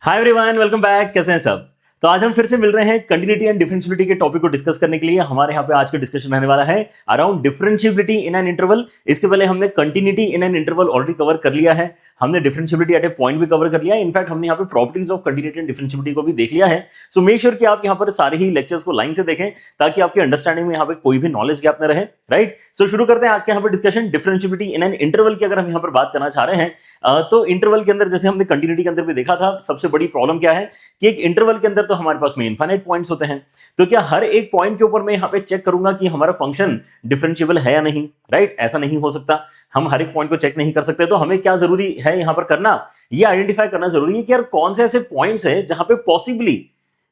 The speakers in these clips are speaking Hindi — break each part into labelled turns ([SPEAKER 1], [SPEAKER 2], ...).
[SPEAKER 1] Hi everyone, welcome back. कैसे हैं सब? तो आज हम फिर से मिल रहे हैं कंटिन्यूटी एंड डिफरेंशियबिलिटी के टॉपिक को डिस्कस करने के लिए। हमारे यहाँ पे आज का डिस्कशन रहने वाला है around differentiability in an interval. इसके पहले हमने continuity in an interval already cover कर लिया है, हमने डिफरेंशियबिलिटी एट ए पॉइंट भी कवर कर लिया है। इनफैक्ट हमने यहाँ पे properties of continuity and differentiability को भी देख लिया है। सो मेक श्योर कि आप यहाँ पर सारे ही लेक्चर्स को लाइन से देखें ताकि आपकी अंडरस्टैंडिंग में यहाँ पे कोई भी नॉलेज गैप न रहे। राइट, सो शुरू करते हैं आज के यहाँ पर discussion differentiability in an interval की। अगर हम यहाँ पर बात करना चाह रहे हैं तो इंटरवल के अंदर, जैसे हमने कंटिन्यूटी के अंदर भी देखा था, सबसे बड़ी प्रॉब्लम क्या है कि एक इंटरवल के अंदर तो हमारे पास में इनफाइनाइट पॉइंट्स होते हैं। तो क्या हर एक पॉइंट के ऊपर मैं यहां पे चेक करूंगा कि हमारा फंक्शन डिफरेंशिएबल है या नहीं? राइट, ऐसा नहीं हो सकता। हम हर एक पॉइंट को चेक नहीं कर सकते। तो हमें क्या जरूरी है यहां पर करना, ये आइडेंटिफाई करना जरूरी है कि यार कौन से ऐसे पॉइंट्स हैं जहां पे पॉसिबली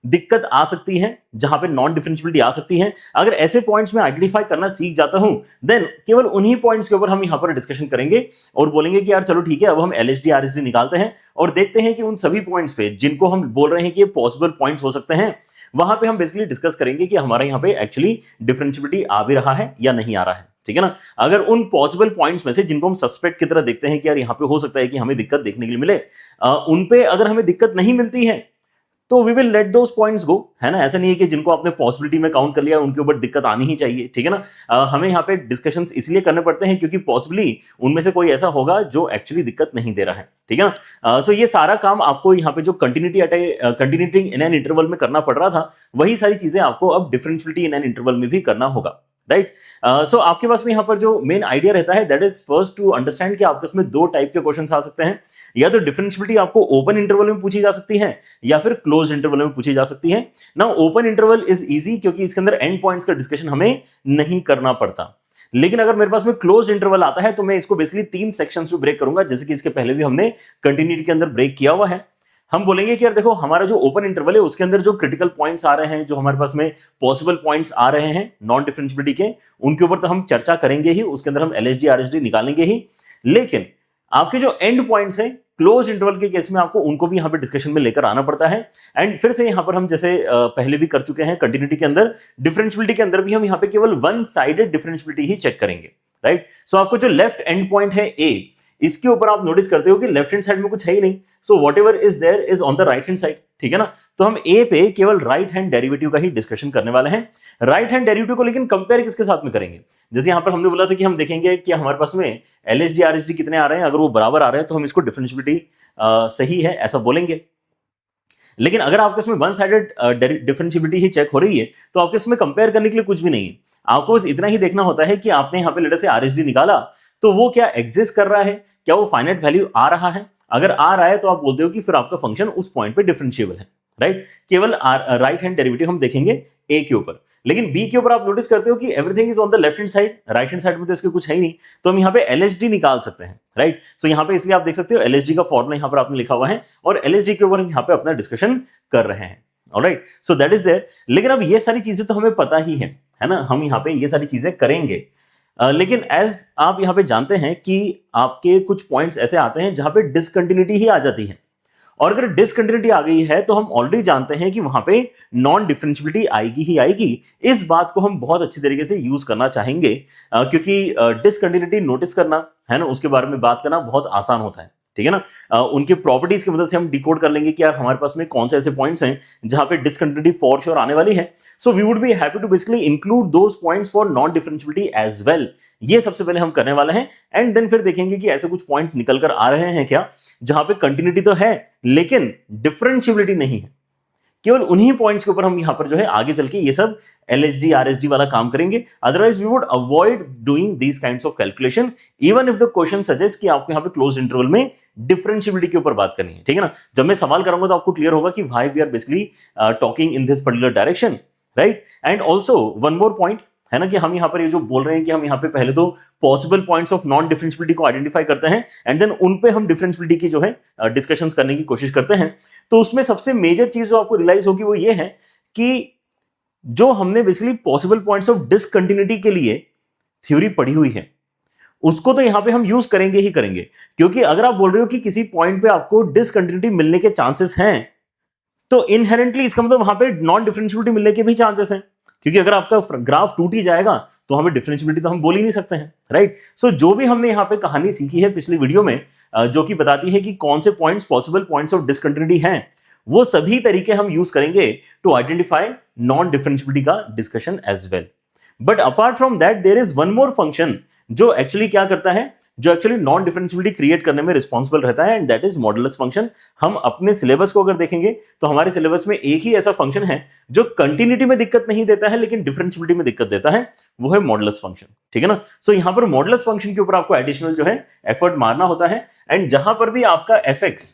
[SPEAKER 1] दिक्कत आ सकती है, जहां पे नॉन डिफरेंशियबिलिटी आ सकती है। अगर ऐसे पॉइंट्स में आइडेंटिफाई करना सीख जाता हूं, देन केवल उन्हीं पॉइंट्स के ऊपर हम यहां पर डिस्कशन करेंगे और बोलेंगे कि यार चलो ठीक है, अब हम एलएचडी आरएचडी निकालते हैं और देखते हैं कि उन सभी पॉइंट्स पे जिनको हम बोल रहे हैं कि ये पॉसिबल पॉइंट्स हो सकते हैं, वहां पे हम बेसिकली डिस्कस करेंगे कि हमारे यहाँ पे एक्चुअली डिफरेंशियबिलिटी आ भी रहा है या नहीं आ रहा है। ठीक है ना? अगर उन पॉसिबल पॉइंट्स में से जिनको हम सस्पेक्ट की तरह देखते हैं कि यार यहाँ पे हो सकता है कि हमें दिक्कत देखने के लिए मिले, उन पे अगर हमें दिक्कत नहीं मिलती है तो we will let those points go. है ना? ऐसा नहीं है कि जिनको आपने पॉसिबिलिटी में काउंट कर लिया उनके ऊपर दिक्कत आनी ही चाहिए। ठीक है ना? हमें यहाँ पे डिस्कशंस इसलिए करने पड़ते हैं क्योंकि पॉसिबली उनमें से कोई ऐसा होगा जो एक्चुअली दिक्कत नहीं दे रहा है। ठीक है ना? सो ये सारा काम आपको यहाँ पे जो कंटिन्यूटी इन एन इंटरवल में करना पड़ रहा था, वही सारी चीजें आपको अब डिफरेंशियबिलिटी इन एन इंटरवल में भी करना होगा। राइट, सो आपके पास में यहाँ पर जो मेन आइडिया रहता है that is first to understand कि आपके इसमें दो टाइप के क्वेश्चंस आ सकते हैं। या तो डिफरेंशियबिलिटी आपको ओपन इंटरवल में पूछी जा सकती है या फिर क्लोज इंटरवल में पूछी जा सकती है। ना ओपन इंटरवल इज इजी क्योंकि इसके अंदर एंड पॉइंट्स का डिस्कशन हमें नहीं करना पड़ता। लेकिन अगर मेरे पास में क्लोज इंटरवल आता है तो मैं इसको बेसिकली 3 सेक्शंस में ब्रेक करूंगा, जैसे कि इसके पहले भी हमने कंटिन्यूटी के अंदर ब्रेक किया हुआ है। हम बोलेंगे कि यार देखो, हमारा जो ओपन इंटरवल है उसके अंदर जो क्रिटिकल पॉइंट्स आ रहे हैं, जो हमारे पास में पॉसिबल पॉइंट्स आ रहे हैं नॉन डिफरेंशियबिलिटी के, उनके ऊपर तो हम चर्चा करेंगे ही, उसके अंदर हम एलएचडी आरएचडी निकालेंगे ही। लेकिन आपके जो एंड पॉइंट्स हैं क्लोज इंटरवल के केस में, आपको उनको भी यहां पे डिस्कशन में लेकर आना पड़ता है। एंड फिर से यहां पर हम जैसे पहले भी कर चुके हैं कंटिन्यूटी के अंदर, डिफरेंशियबिलिटी के अंदर भी हम यहां पे केवल वन साइडेड डिफरेंशियबिलिटी ही चेक करेंगे। राइट, सो आपको जो लेफ्ट एंड पॉइंट है ए, इसके ऊपर आप नोटिस करते हो कि लेफ्ट हैंड साइड में कुछ है ही नहीं। So whatever is there is on the right hand side. ठीक है ना? तो हम ए पे केवल राइट हैंड डेरिवेटिव का ही डिस्कशन करने वाले हैं। राइट हैंड डेरिवेटिव को लेकिन कंपेयर किसके साथ में करेंगे? जैसे यहां पर हमने बोला था कि हम देखेंगे कि हमारे पास में एलएचडी आरएचडी कितने आ रहे हैं, अगर वो बराबर आ रहे हैं तो हम इसको डिफरेंशियबिलिटी सही है ऐसा बोलेंगे। लेकिन अगर आपके इसमें वन साइडेड डिफरेंशियबिलिटी ही चेक हो रही है तो आपके इसमें कंपेयर करने के लिए कुछ भी नहीं है। आपको बस इतना ही देखना होता है कि आपने यहाँ पे लेटर से आरएचडी निकाला तो वो क्या एग्जिस्ट कर रहा है, क्या वो फाइनाइट वैल्यू आ रहा है। अगर आ रहा है तो आप बोलते हो कि फिर आपका फंक्शन उस पॉइंट पे डिफरेंशिएबल है। राइट, केवल राइट हैंड डेरिवेटिव हम देखेंगे ए के ऊपर। लेकिन बी के ऊपर आप नोटिस करते हो कि everything is on the left hand side, right hand side में तो इसके कुछ है ही नहीं, तो हम यहाँ पे एलएचडी निकाल सकते हैं। राइट, सो यहाँ पे इसलिए आप देख सकते हो एलएचडी का फॉर्मूला यहाँ पर आपने लिखा हुआ है और एलएचडी के ऊपर हम यहाँ पे अपना डिस्कशन कर रहे हैं। Alright, so that is there. लेकिन अब ये सारी चीजें तो हमें पता ही है ना? हम यहाँ पे ये सारी चीजें करेंगे। लेकिन एज आप यहां पे जानते हैं कि आपके कुछ पॉइंट्स ऐसे आते हैं जहां पे डिसकंटिन्यूटी ही आ जाती है, और अगर डिसकंटिन्यूटी आ गई है तो हम ऑलरेडी जानते हैं कि वहां पे नॉन डिफरेंशियबिलिटी आएगी ही आएगी। इस बात को हम बहुत अच्छी तरीके से यूज करना चाहेंगे क्योंकि डिसकंटिन्यूटी नोटिस करना है ना, उसके बारे में बात करना बहुत आसान होता है। ठीक है ना? उनके प्रॉपर्टीज की मदद से हम डिकोड कर लेंगे कि यार हमारे पास में कौन से ऐसे पॉइंट्स हैं जहां पे डिसकंटिन्यूटी फॉर श्योर आने वाली है। So we would be happy to basically include those points for non differentiability as well. ये सबसे पहले हम करने वाले हैं एंड देन फिर देखेंगे कि ऐसे कुछ पॉइंट्स निकल कर आ रहे हैं क्या जहां पे कंटिन्यूटी तो है लेकिन डिफरेंशियबिलिटी नहीं है। केवल उन्हीं पॉइंट्स के ऊपर हम यहां पर जो है आगे चल के ये सब एलएचडी आरएचडी वाला काम करेंगे। Otherwise we would avoid doing these kinds of calculation even if the question suggest कि आपको यहां पे क्लोज इंटरवल में डिफरेंशियबिलिटी के ऊपर बात करनी है। ठीक है ना? जब मैं सवाल करूंगा तो आपको क्लियर होगा कि why we are basically talking in this particular direction. Right, and also one more point है ना कि हम यहां पर ये जो बोल रहे हैं कि हम यहां पे पहले तो possible points of non differentiability को आइडेंटिफाई करते हैं एंड देन उन पे हम डिफरेंशियबिलिटी की जो है डिस्कशंस करने की कोशिश करते हैं। तो उसमें सबसे मेजर चीज जो आपको रियलाइज होगी वो ये है कि जो हमने basically possible points of discontinuity के लिए थ्योरी पढ़ी हुई है उसको तो यहां पे हम यूज करेंगे ही करेंगे। क्योंकि अगर आप बोल रहे हो कि किसी पॉइंट पे आपको डिसकंटिन्यूटी मिलने के चांसेस हैं तो इनहेरेंटली इसका मतलब वहां पे नॉन डिफरेंशियबिलिटी मिलने के भी चांसेस हैं, क्योंकि अगर आपका ग्राफ टूट ही जाएगा तो हमें डिफरेंशियबिलिटी तो हम बोल ही नहीं सकते हैं। राइट, सो जो भी हमने यहाँ पे कहानी सीखी है पिछली वीडियो में जो कि बताती है कि कौन से points possible points of discontinuity हैं, वो सभी तरीके हम यूज करेंगे टू आइडेंटिफाई नॉन डिफरेंशियबिलिटी का discussion as well. But apart from that there is one more function जो एक्चुअली क्या करता है, जो एक्चुअली नॉन डिफरेंशियबिलिटी क्रिएट करने में रिस्पॉन्सिबल रहता है, and that is modulus function. हम अपने सिलेबस को अगर देखेंगे तो हमारे सिलेबस में एक ही ऐसा फंक्शन है जो कंटिन्यूटी में दिक्कत नहीं देता है लेकिन डिफरेंशियबिलिटी में दिक्कत देता है, वो है मॉडुलस फंक्शन। ठीक है ना। सो यहां पर मॉडुलस फंक्शन के ऊपर आपको एडिशनल जो है एफर्ट मारना होता है, एंड जहां पर भी आपका fx,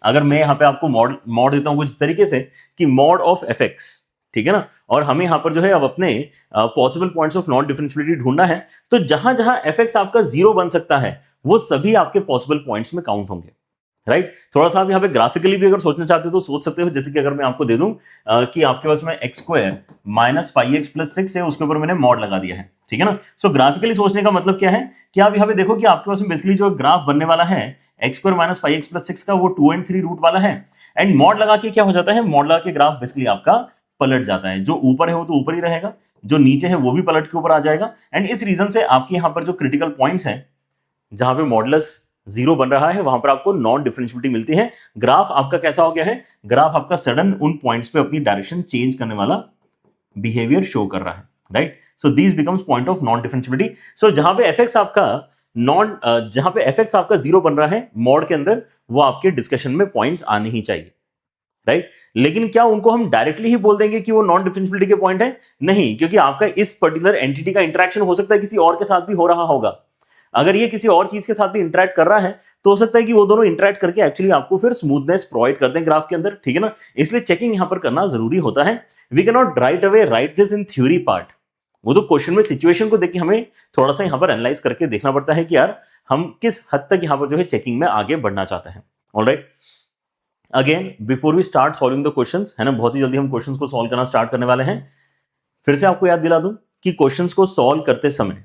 [SPEAKER 1] अगर मैं यहां पे आपको मॉड देता हूं कुछ इस तरीके से कि मॉड ऑफ fx, ठीक है ना, और हमें यहां पर जो है अब अपने possible points of non differentiability ढूंढना है, तो जहां जहां fx आपका 0 बन सकता है वो सभी आपके पॉसिबल पॉइंट्स में काउंट होंगे। राइट। थोड़ा सा आप यहाँ पे ग्राफिकली भी अगर सोचना चाहते हो तो सोच सकते हो, जैसे कि अगर मैं आपको दे दूं कि आपके पास में x square minus 5x plus 6 है, उसके ऊपर मैंने मॉड लगा दिया है। ठीक है ना। सो ग्राफिकली सोचने का मतलब क्या है कि आप यहाँ पे देखो कि आपके पास में बेसिकली जो ग्राफ बनने वाला है x square minus 5x plus 6 का, वो 2 and 3 रूट वाला है, एंड मॉड लगा के क्या हो जाता है, मॉड लगा के ग्राफ बेसिकली आपका पलट जाता है। जो ऊपर है वो तो ऊपर ही रहेगा, जो नीचे है वो भी पलट के ऊपर आ जाएगा, एंड इस रीजन से आपके यहाँ पर जो क्रिटिकल पॉइंट्स हैं जहां पे मॉडुलस 0 बन रहा है वहां पर आपको नॉन डिफरेंशियबिलिटी मिलती है। ग्राफ आपका कैसा हो गया है, ग्राफ आपका सडन उन पॉइंट्स पे अपनी डायरेक्शन चेंज करने वाला बिहेवियर शो कर रहा है। Right. So this becomes point of non differentiability. So जहां पे fx आपका जहां पे fx आपका 0 बन रहा है मॉड के अंदर, वो आपके डिस्कशन में पॉइंट्स आने ही चाहिए। राइट। लेकिन क्या उनको हम डायरेक्टली ही बोल देंगे कि वो नॉन डिफरेंशियबिलिटी के पॉइंट है? नहीं, क्योंकि आपका इस पर्टिकुलर एंटिटी का इंटरेक्शन हो सकता है किसी और के साथ भी हो रहा होगा। अगर ये किसी और चीज के साथ भी इंटरेक्ट कर रहा है तो हो सकता है कि वो दोनों इंटरेक्ट करके एक्चुअली आपको फिर स्मूथनेस प्रोवाइड कर दें ग्राफ के अंदर। ठीक है ना। इसलिए चेकिंग यहां पर करना जरूरी होता है। We can not right away write this in theory part. वो तो क्वेश्चन में सिचुएशन को देख के हमें थोड़ा सा यहां पर एनालाइज करके देखना पड़ता है कि यार हम किस हद तक यहां पर जो है चेकिंग में आगे बढ़ना चाहते हैं। Alright. Again before we start solving the questions, है ना, बहुत ही जल्दी हम क्वेश्चंस को सॉल्व करना स्टार्ट करने वाले हैं। फिर से आपको याद दिला दूं कि क्वेश्चंस को सॉल्व करते समय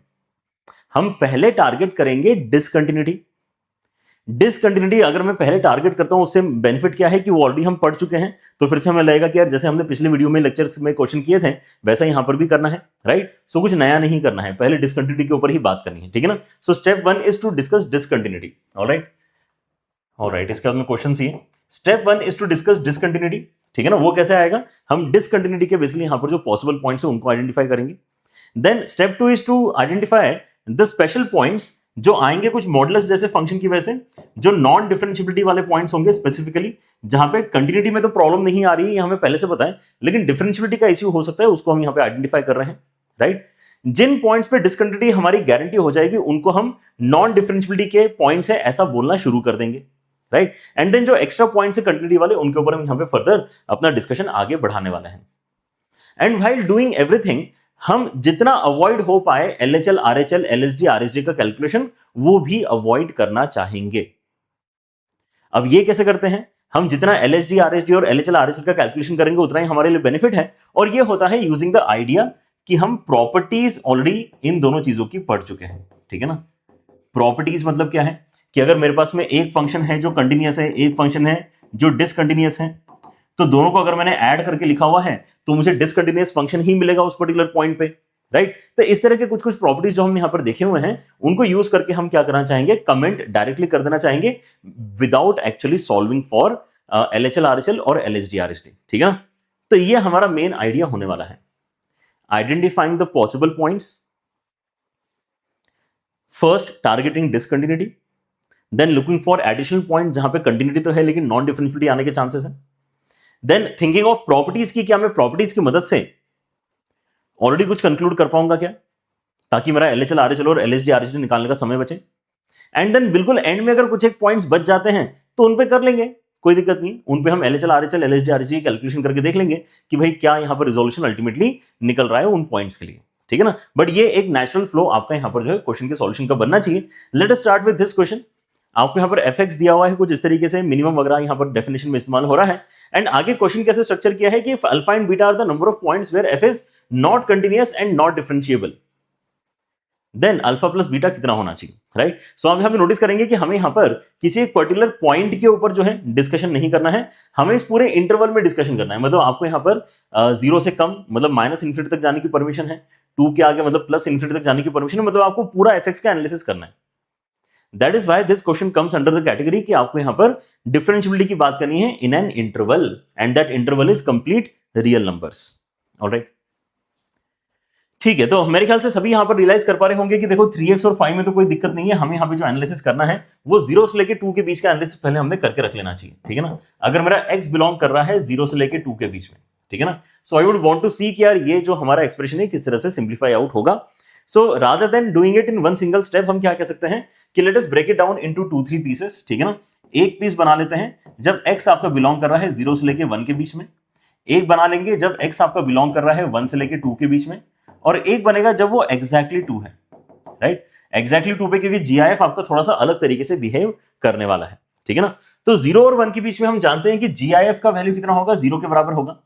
[SPEAKER 1] हम पहले टारगेट करेंगे डिसकंटिन्यूटी। डिसकंटिन्यूटी अगर मैं पहले टारगेट करता हूं उससे बेनिफिट क्या है कि वो ऑलरेडी हम पढ़ चुके हैं, तो फिर से हमें लगेगा कि यार जैसे हमने पिछले वीडियो में लेक्चर्स में क्वेश्चन किए थे वैसा यहां पर भी करना है। राइट। सो कुछ नया नहीं करना है, पहले डिसकंटिन्यूटी के ऊपर ही बात करनी है। ठीक है ना। So step 1 is to discuss discontinuity. Alright. Alright. इसके बाद में question C, step 1 is to discuss discontinuity. ठीक है ना। वो कैसे आएगा, हम डिसकंटिन्यूटी के बेसिकली यहां पर जो पॉसिबल पॉइंट्स है उनको आइडेंटिफाई करेंगे। Then step 2 is to identify the special points जो आएंगे कुछ मॉडुलस जैसे फंक्शन की वजह से, जो नॉन डिफरेंशियबिलिटी वाले पॉइंट्स होंगे स्पेसिफिकली, जहां पे कंटिन्यूटी में तो प्रॉब्लम नहीं आ रही है, ये हमें पहले से पता है, लेकिन डिफरेंशियबिलिटी का इश्यू हो सकता है, उसको हम यहां पे आइडेंटिफाई कर रहे हैं। राइट। जिन पॉइंट्स पे डिसकंटिन्यूटी हमारी गारंटी हो जाएगी उनको हम नॉन डिफरेंशियबिलिटी के पॉइंट्स है ऐसा बोलना शुरू कर देंगे। राइट। एंड देन जो एक्स्ट्रा पॉइंट्स है कंटिन्यूटी वाले उनके ऊपर हम यहां पे फर्दर अपना डिस्कशन आगे बढ़ाने वाले हैं। एंड व्हाइल डूइंग एवरीथिंग, हम जितना अवॉइड हो पाए LHL, RHL, LSD, RSD का कैलकुलेशन वो भी अवॉइड करना चाहेंगे। अब ये कैसे करते हैं, हम जितना LSD, RSD और LHL, RHL का कैलकुलेशन करेंगे उतना ही हमारे लिए बेनिफिट है, और ये होता है यूजिंग द आइडिया कि हम प्रॉपर्टीज ऑलरेडी इन दोनों चीजों की पढ़ चुके हैं। ठीक है ना। प्रॉपर्टीज मतलब क्या है कि अगर मेरे पास में एक फंक्शन है जो कंटिन्यूअस है, एक फंक्शन है जो डिसकंटिन्यूअस है, तो दोनों को अगर मैंने ऐड करके लिखा हुआ है तो मुझे डिसकंटिन्यूअस फंक्शन ही मिलेगा उस पर्टिकुलर पॉइंट पे। राइट। तो इस तरह के कुछ कुछ प्रॉपर्टीज जो हम यहां पर देखे हुए हैं उनको यूज करके हम क्या करना चाहेंगे, कमेंट डायरेक्टली कर देना चाहेंगे without actually solving for LHL, RHL और LSD, RSD। ठीक है ना। तो ये हमारा मेन आइडिया होने वाला है, identifying the possible points, first targeting discontinuity, then looking for additional point जहां पे कंटिन्यूटी तो है लेकिन नॉन डिफरेंशियबिलिटी आने के चांसेस है, देन थिंकिंग ऑफ प्रॉपर्टीज की, क्या मैं प्रॉपर्टीज की मदद से ऑलरेडी कुछ कंक्लूड कर पाऊंगा क्या, ताकि मेरा LHL, RHL और LSD, RSD निकालने का समय बचे। एंड देन बिल्कुल एंड में अगर कुछ एक पॉइंट्स बच जाते हैं तो उन पे कर लेंगे, कोई दिक्कत नहीं, उन पे हम LHL, RHL, LSD, RSD calculation करके देख लेंगे कि भाई क्या यहां पर रिजोल्यूशन अल्टीमेटली निकल रहा है उन पॉइंट्स के लिए। ठीक है ना। बट ये एक नेचुरल फ्लो आपका यहां पर जो है क्वेश्चन के सॉल्यूशन का बनना चाहिए। Let us start with this question. आपको यहां पर fx दिया हुआ है कुछ इस तरीके से, मिनिमम वगैरह यहां पर डेफिनेशन में इस्तेमाल हो रहा है, एंड आगे क्वेश्चन कैसे स्ट्रक्चर किया है कि if alpha and beta are the number of points where f is not continuous and not differentiable, then alpha plus beta कितना होना चाहिए। राइट। सो आप यहां पे नोटिस करेंगे कि हमें यहां पर किसी एक पर्टिकुलर पॉइंट के ऊपर जो है डिस्कशन नहीं करना है, हमें इस पूरे इंटरवल में डिस्कशन करना है। मतलब आपको यहां पर 0 से कम मतलब माइनस इन्फिनिटी तक जाने की परमिशन है, 2 के आगे मतलब प्लस इन्फिनिटी तक जाने की परमिशन है, मतलब आपको पूरा fx का एनालिसिस करना है। That is why this question comes under the category कि आपको यहां पर डिफरेंशियबिलिटी की बात करनी है इन an interval and that interval is complete real numbers. Alright, ठीक है। तो मेरे ख्याल से सभी यहां पर रियलाइज कर पा रहे होंगे कि देखो 3x और 5 में तो कोई दिक्कत नहीं है, हमें यहां पे जो एनालिसिस करना है वो 0 से लेके 2 के बीच का एनालिसिस पहले हमने करके रख लेना चाहिए, ठीक है ना। अगर मेरा x बिलोंग कर रहा है 0 से लेके 2 के बीच में, ठीक है ना, सो I would want to see कि यार ये जो हमारा एक्सप्रेशन है किस तरह से सिंप्लीफाई आउट होगा। So rather than doing it in one single step हम क्या कह सकते हैं कि let us break it down into 2-3 pieces, ठीक है ना। एक पीस बना लेते हैं जब x आपका बिलोंग कर रहा है 0 से लेके 1 के बीच में, एक बना लेंगे जब x आपका बिलोंग कर रहा है 1 से लेके 2 के बीच में, और एक बनेगा जब वो एग्जैक्टली 2 है, राइट। एग्जैक्टली 2 पे क्योंकि जीआईएफ आपका थोड़ा सा अलग तरीके से बिहेव करने वाला है, ठीक है ना। तो 0 और 1 के बीच में हम जानते हैं कि जीआईएफ का वैल्यू कितना होगा, 0 के बराबर होगा।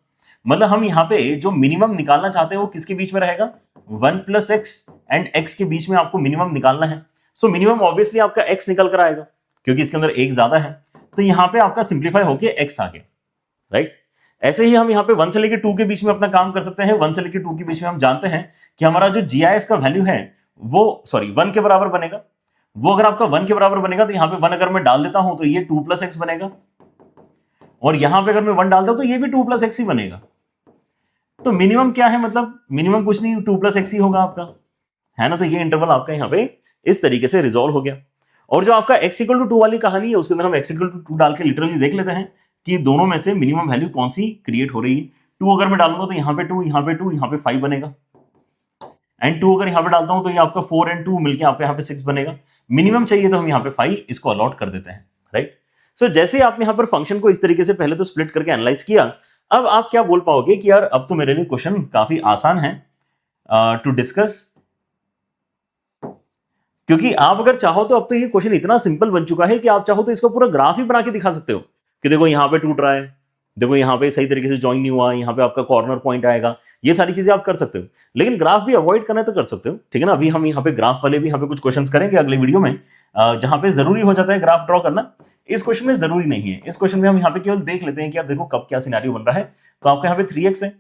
[SPEAKER 1] मतलब हम यहां पे जो मिनिमम निकालना चाहते हैं वो किसके बीच में रहेगा, 1 + x एंड x के बीच में आपको मिनिमम निकालना है। सो मिनिमम ऑब्वियसली आपका x निकल कर आएगा क्योंकि इसके अंदर एक ज्यादा है, तो यहां पे आपका सिंप्लीफाई होके x आ गया, राइट। ऐसे ही हम यहाँ पे 1 से लेके 2 के बीच में अपना काम कर सकते हैं। 1 से लेके 2 के बीच में हम जानते हैं कि हमारा जो जीआईएफ का वैल्यू है वो 1 के बराबर बनेगा। वो अगर आपका 1 के बराबर बनेगा तो यहाँ पे 1 अगर मैं डाल देता हूं तो ये 2 + x बनेगा, और यहां पे अगर मैं 1 डालता हूं तो ये भी 2 + x ही बनेगा। तो मिनिमम क्या है, मतलब मिनिमम कुछ नहीं 2 + x ही होगा आपका, है ना। तो ये इंटरवल आपका यहाँ पे इस तरीके से रिजॉल्व हो गया। और जो आपका x = 2 वाली कहानी है उसके अंदर हम x = 2 डाल के लिटरली देख लेते हैं कि दोनों में से मिनिमम वैल्यू कौन सी क्रिएट हो रही है। 2 अगर मैं डालूंगा तो यहाँ पे 2, यहाँ पे 2, यहाँ पे 5 बनेगा, एंड 2 अगर यहाँ पे डालता हूं तो ये आपका 4 और 2 मिलके आपका यहाँ पे 6 बनेगा। मिनिमम चाहिए तो हम यहाँ पे 5 इसको अलॉट कर देते हैं, राइट। सो जैसे आपने यहाँ पर फंक्शन को इस तरीके से पहले तो स्प्लिट करके एनालाइज किया, अब आप क्या बोल पाओगे कि यार अब तो मेरे लिए क्वेश्चन काफी आसान है टू डिस्कस, क्योंकि आप अगर चाहो तो अब तो ये क्वेश्चन इतना सिंपल बन चुका है कि आप चाहो तो इसको पूरा ग्राफ ही बना के दिखा सकते हो कि देखो यहाँ पे टूट रहा है, देखो यहाँ पे सही तरीके से ज्वाइन नहीं हुआ, यहाँ पे आपका कॉर्नर पॉइंट आएगा, ये सारी चीजें आप कर सकते हो। लेकिन ग्राफ भी अवॉइड करना है तो कर सकते हो, ठीक है ना। अभी हम यहाँ पे ग्राफ वाले भी यहाँ पे कुछ क्वेश्चंस करेंगे अगले वीडियो में, जहां पे जरूरी हो जाता है ग्राफ ड्रॉ करना। इस क्वेश्चन में जरूरी नहीं है, इस क्वेश्चन में हम यहाँ पे केवल देख लेते हैं कि यार देखो कब क्या सिनेरियो बन रहा है। तो आपका यहाँ पे 3x है,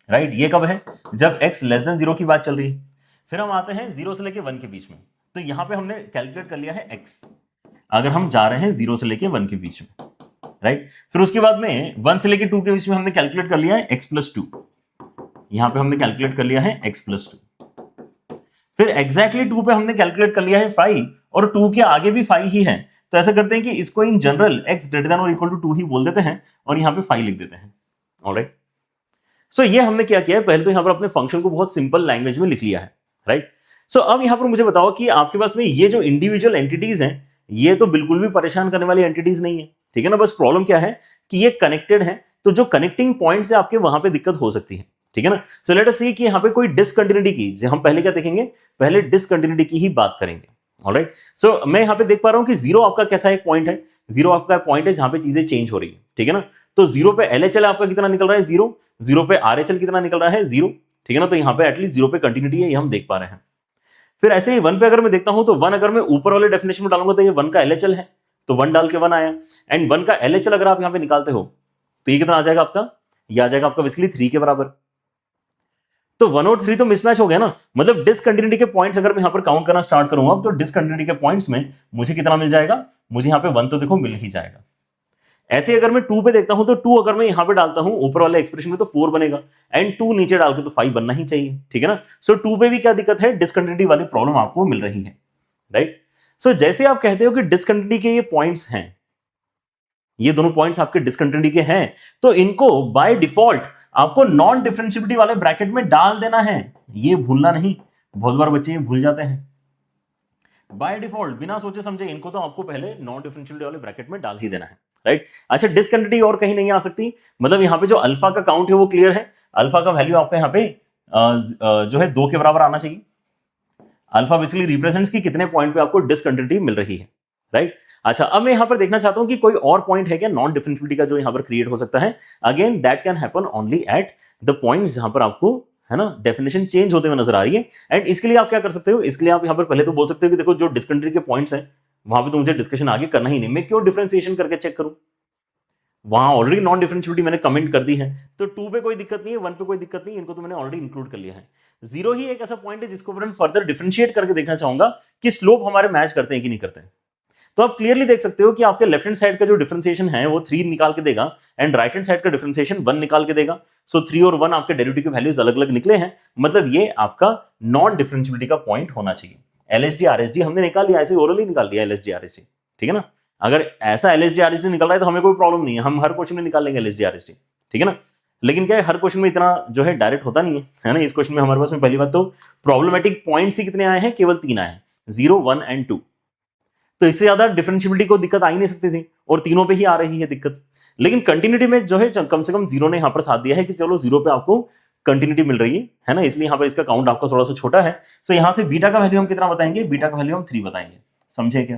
[SPEAKER 1] राइट। ये कब है, जब x < 0 की बात चल रही है। फिर हम आते हैं 0 से लेके 1 के बीच में, तो यहां पे हमने कैलकुलेट कर लिया है x, अगर हम जा रहे हैं 0 से लेके 1 के बीच में, राइट। फिर उसके बाद में 1 से लेके 2 के बीच में हमने कैलकुलेट कर लिया है x + 2, यहां पे हमने कैलकुलेट कर लिया है x + 2। फिर एग्जैक्टली 2 पे हमने कैलकुलेट कर लिया है 5, और 2 के आगे भी 5 ही है। तो ऐसा करते हैं कि इसको इन जनरल x > 2 ही बोल देते हैं और यहां पे 5 लिख देते हैं, ऑलराइट। सो ये हमने क्या किया है, पहले तो यहां पर अपने फंक्शन को बहुत सिंपल लैंग्वेज में लिख लिया है, राइट। सो अब यहां पर मुझे बताओ कि आपके पास में ये जो इंडिविजुअल एंटिटीज हैं ये तो बिल्कुल भी परेशान करने वाली एंटिटीज नहीं है, ठीक है ना। बस प्रॉब्लम क्या है कि ये कनेक्टेड है, तो जो कनेक्टिंग पॉइंट्स है आपके वहां पे दिक्कत हो सकती है, ठीक है ना। सो लेट अस सी कि यहां पे कोई डिसकंटिन्यूटी की, हम पहले क्या देखेंगे, पहले डिसकंटिन्यूटी की ही बात करेंगे, ऑलराइट। सो मैं यहां पे देख पा रहा हूं कि 0 आपका कैसा एक पॉइंट है, 0 आपका पॉइंट है जहां पे चीजें चेंज हो रही है, ठीक है ना। तो 0 पे LHL आपका कितना निकल रहा है, 0, 0 पे RHL कितना निकल रहा है, 0, ठीक है ना। तो यहां पे एटलीस्ट 0 पे कंटिन्यूटी है, ये हम देख पा रहे हैं। फिर ऐसे ही 1 पे अगर मैं देखता हूं तो 1 अगर मैं ऊपर वाले डेफिनेशन में डालूंगा तो ये 1 का LHL है, तो 1 डाल के 1 आया, एंड 1 का LHL अगर आप यहां पे निकालते हो तो ये कितना आ जाएगा आपका, ये आ जाएगा आपका बेसिकली 3 के बराबर। तो 1 और 3 तो मिसमैच हो गया ना, मतलब डिसकंटिन्यूटी के पॉइंट्स अगर मैं यहां पर काउंट करना स्टार्ट करूंगा तो डिसकंटिन्यूटी के पॉइंट्स में मुझे कितना मिल जाएगा, मुझे यहां पे 1 तो देखो मिल ही जाएगा। ऐसे अगर मैं 2 पे देखता हूं तो 2 अगर मैं यहां पे डालता हूं ऊपर वाले एक्सप्रेशन में तो 4 बनेगा, एंड 2 नीचे डाल के तो 5 बनना ही चाहिए, ठीक है ना। सो 2 पे भी क्या दिक्कत है, डिसकंटिन्यूटी वाली प्रॉब्लम आपको मिल रही है, राइट। सो जैसे आप कहते हो कि डिसकंटिन्यूटी के ये पॉइंट्स हैं, ये दोनों पॉइंट्स आपके डिसकंटिन्यूटी के हैं, तो इनको बाय डिफॉल्ट आपको नॉन डिफरेंशिएबिलिटी वाले ब्रैकेट में डाल देना है, ये भूलना नहीं। बहुत बार बच्चे ये भूल जाते हैं, बाय डिफॉल्ट बिना सोचे समझे इनको तो आपको पहले नॉन डिफरेंशिएबिलिटी वाले ब्रैकेट में डाल ही देना है, राइट। अच्छा, डिसकंटिन्यूटी और कहीं नहीं आ सकती, मतलब यहां पे जो अल्फा का काउंट है वो क्लियर है, अल्फा का वैल्यू आपका यहां पे जो है 2 के बराबर आना चाहिए। अल्फा बेसिकली रिप्रेजेंट्स कि कितने पॉइंट पे आपको डिसकंटिन्यूटी मिल रही है, राइट। अच्छा, अब मैं यहां पर देखना चाहता हूं कि कोई और पॉइंट है क्या नॉन डिफरेंशिएबिलिटी का जो यहां पर क्रिएट हो सकता है। Again that can happen only at the points जहां पर आपको, है ना, डेफिनेशन चेंज होते हुए नजर आ रही है। एंड इसके लिए आप क्या कर सकते हो, इसके लिए आप यहां पर पहले तो बोल सकते हो कि देखो जो डिसकंटिन्यूटी के पॉइंट्स हैं वहां पे तो मुझे डिस्कशन आगे करना ही नहीं, मैं क्यों डिफरेंशिएशन करके चेक करूं, वहां ऑलरेडी नॉन डिफरेंशियबिलिटी मैंने कमेंट कर दी है, तो 2 पे कोई दिक्कत नहीं है, 1 पे कोई दिक्कत नहीं है, इनको तो मैंने ऑलरेडी इंक्लूड कर लिया है। 0 ही एक ऐसा पॉइंट है जिसको मैं फर्दर डिफरेंशिएट करके देखना चाहूंगा कि स्लोप हमारे मैच करते हैं कि नहीं करते हैं। तो आप क्लियरली देख सकते हो कि आपके लेफ्ट हैंड साइड का जो डिफरेंशिएशन है वो 3 निकाल के देगा एंड राइट हैंड साइड का डिफरेंशिएशन 1 निकाल के देगा। सो 3 और 1 आपके डेरिवेटिव के वैल्यूज अलग अलग निकले हैं, मतलब ये आपका नॉन डिफरेंशियबिलिटी का पॉइंट होना चाहिए। एलएसडी आरएसडी हमने निकाल लिया, ऐसे ओरली निकाल लिया एलएसडी आरएसडी, ठीक है ना। अगर ऐसा एलएसडी आरएसडी निकल रहा है तो हमें कोई प्रॉब्लम नहीं है, हम हर क्वेश्चन में निकाल लेंगे एलएसडी आरएसडी, ठीक है ना। लेकिन क्या है, हर क्वेश्चन में इतना जो है डायरेक्ट होता नहीं है ना। इस क्वेश्चन में हमारे पास में पहली बात तो प्रॉब्लमेटिक पॉइंट्स ही कितने आए हैं, केवल 3 आए हैं, 0, 1 एंड 2। तो इससे ज्यादा डिफरेंशियबिलिटी को दिक्कत आ ही नहीं सकती थी, और तीनों पे ही आ रही है दिक्कत। लेकिन कंटिन्यूटी में जो है कम से कम 0 ने यहां पर साथ दिया है कि चलो 0 पे आपको कंटिन्यूटी मिल रही है ना, इसलिए यहां पर इसका काउंट आपका थोड़ा सा छोटा है। सो यहां से बीटा का वैल्यू हम कितना बताएंगे, बीटा का वैल्यू हम 3 बताएंगे। समझे क्या,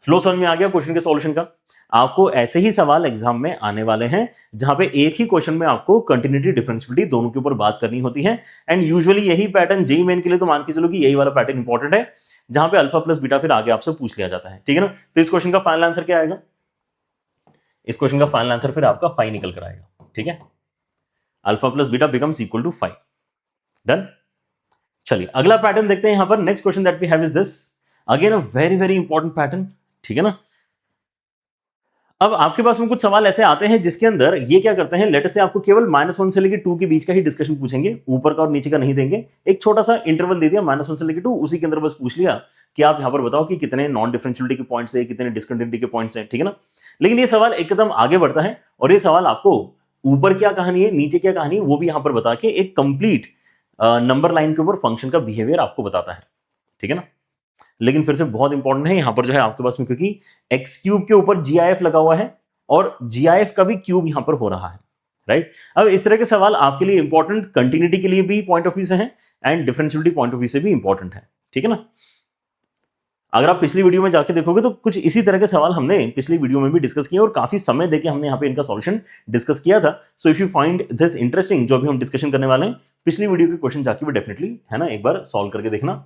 [SPEAKER 1] फ्लो समझ में आ गया क्वेश्चन के सॉल्यूशन का। आपको ऐसे ही सवाल एग्जाम में आने वाले हैं जहां पे एक ही क्वेश्चन में आपको कंटिन्यूटी डिफरेंशियबिलिटी दोनों के ऊपर बात करनी होती है। एंड यूजुअली यही पैटर्न जेईई मेन के लिए तो मान के चलो कि यही वाला पैटर्न इंपॉर्टेंट है, जहां पे अल्फा प्लस बीटा फिर आगे आपसे पूछ लिया जाता है, ठीक है ना। तो इस क्वेश्चन का फाइनल आंसर क्या आएगा, इस क्वेश्चन का फाइनल आंसर फिर आपका 5 निकल कर आएगा, ठीक है। Alpha plus beta becomes equal to 5। Done. चलिए अगला पैटर्न देखते हैं। यहां पर next question that we have is this, again a very very important pattern, ठीक है ना। अब आपके पास में कुछ सवाल ऐसे आते हैं जिसके अंदर ये क्या करते हैं, लेटर से आपको केवल -1 से लेकर 2 के बीच का ही डिस्कशन पूछेंगे, ऊपर का और नीचे का नहीं देंगे। एक छोटा सा इंटरवल दे दिया -1 से लेकर 2, उसी के अंदर बस पूछ लिया कि आप यहां पर बताओ कि कितने नॉन डिफरेंशियबिलिटी के पॉइंट्स है, कितने डिसकंटिन्यूटी के पॉइंट्स हैं, ठीक है ना। लेकिन ये सवाल एकदम आगे बढ़ता है, और ये सवाल आपको ऊपर क्या कहानी है, नीचे क्या कहानी है, वो भी यहां पर बता के एक कंप्लीट नंबर लाइन के ऊपर फंक्शन का बिहेवियर आपको बताता है, ठीक है ना। लेकिन फिर से बहुत इंपॉर्टेंट है यहां पर जो है आपके पास में, क्योंकि एक्स क्यूब के ऊपर जीआईएफ लगा हुआ है और जीआईएफ का भी क्यूब यहां पर हो रहा है, राइट। अब इस तरह के सवाल आपके लिए इंपॉर्टेंट कंटिन्यूटी के लिए भी पॉइंट ऑफ व्यू से है and differentiability point of view से भी इंपॉर्टेंट है, ठीक है ना। अगर आप पिछली वीडियो में जाके देखोगे तो कुछ इसी तरह के सवाल हमने पिछली वीडियो में भी डिस्कस किए और काफी समय देके हमने यहाँ पे इनका सॉल्यूशन डिस्कस किया था। So if you find this interesting, जो भी हम डिस्कशन करने वाले हैं, पिछली वीडियो के क्वेश्चन जाके भी डेफिनेटली है ना एक बार सॉल्व करके देखना।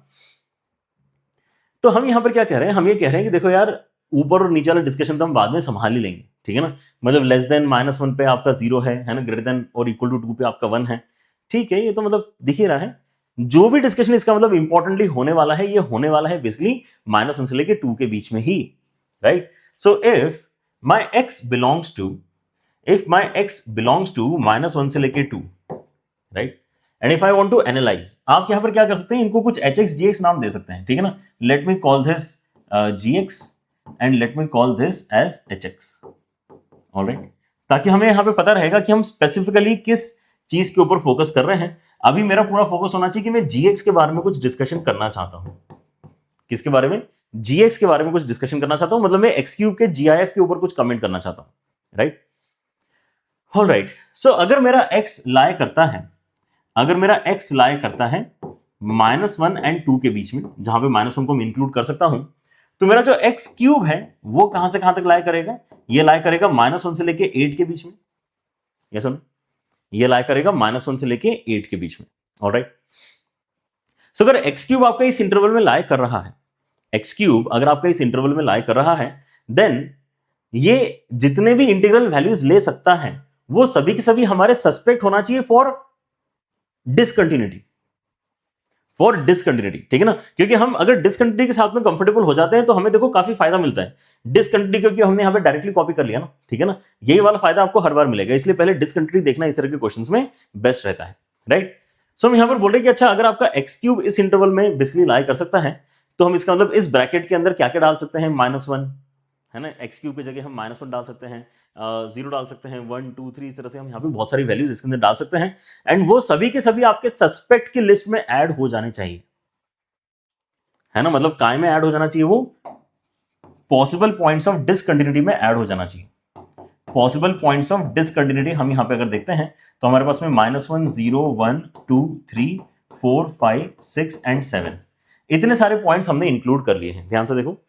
[SPEAKER 1] तो हम यहाँ पर क्या कह रहे हैं, हम ये कह रहे हैं कि देखो यार, ऊपर और नीचे वाला डिस्कशन तो हम बाद में संभाल ही लेंगे, ठीक है ना। मतलब लेस देन -1 पे आपका 0 है ना, ग्रेटर देन और इक्वल टू 2 पे आपका 1 है, ठीक है। ये तो मतलब दिख ही रहा है। जो भी डिस्कशन इसका मतलब इंपॉर्टेंटली होने वाला है, ये होने वाला है बेसिकली -1 से लेके 2 के बीच में ही, right. So if my x belongs to -1 से लेके 2, right, and if I want to analyse, आप यहां पर क्या कर सकते हैं, इनको कुछ hx gx नाम दे सकते हैं, ठीक है ना। Let me call this gx and let me call this as hx, alright, ताकि हमें यहां पे पता रहेगा कि हम स्पेसिफिकली किस चीज के ऊपर फोकस कर रहे हैं। अभी मेरा पूरा फोकस होना चाहिए कि मैं gx के बारे में कुछ डिस्कशन करना चाहता हूं। किसके बारे में, gx के बारे में कुछ डिस्कशन करना चाहता हूं, मतलब मैं x क्यूब के gif के ऊपर कुछ कमेंट करना चाहता हूं, राइट। ऑलराइट, सो अगर मेरा x लाई करता है, -1 एंड 2 के बीच में, जहां पे -1 को मैं इंक्लूड कर सकता हूं, तो मेरा जो एक्स क्यूब है वो कहां से कहां तक लाई करेगा, ये लाई करेगा -1 से लेके 8 के बीच में, ये सुन, ये लाई करेगा -1 से लेके 8 के बीच में, ऑलराइट। सो अगर एक्स क्यूब आपका इस इंटरवल में लाई कर रहा है, एक्स क्यूब अगर आपका इस इंटरवल में लाई कर रहा है, देन ये जितने भी इंटीग्रल वैल्यूज ले सकता है वो सभी के सभी हमारे सस्पेक्ट होना चाहिए फॉर डिसकंटिन्यूटी, ठीक है ना। क्योंकि हम अगर डिसकंटिन्यूटी के साथ में कंफर्टेबल हो जाते हैं तो हमें देखो काफी फायदा मिलता है। डिसकंटिन्यूटी क्योंकि हमने यहां पे डायरेक्टली कॉपी कर लिया ना, ठीक है ना, यही वाला फायदा आपको हर बार मिलेगा, इसलिए पहले डिसकंटिन्यूटी देखना इस तरह के क्वेश्चंस में बेस्ट रहता है, राइट। सो हम यहां पर बोल रहे हैं कि अच्छा, अगर आपका एक्स क्यूब इस इंटरवल में बेसिकली लाई कर सकता है, तो हम इसका मतलब इस ब्रैकेट के अंदर क्या क्या डाल सकते हैं, -1 है ना, एक्स क्यूब की जगह हम -1 डाल सकते हैं, 0 डाल सकते हैं, 1 2 3, इस तरह से हम यहाँ पे बहुत सारी वैल्यूज इसके अंदर डाल सकते हैं, एंड वो सभी के सभी आपके सस्पेक्ट की लिस्ट में ऐड हो जाने चाहिए, है ना। मतलब काय में ऐड हो जाना चाहिए, वो पॉसिबल पॉइंट्स ऑफ डिसकंटिन्यूटी में ऐड हो जाना चाहिए। पॉसिबल पॉइंट्स ऑफ डिसकंटिन्यूटी हम यहां पे अगर देखते हैं तो हमारे पास में -1 0 1 2 3 4 5 6 एंड 7 इतने सारे पॉइंट्स हमने इंक्लूड कर लिए हैं। ध्यान से देखो,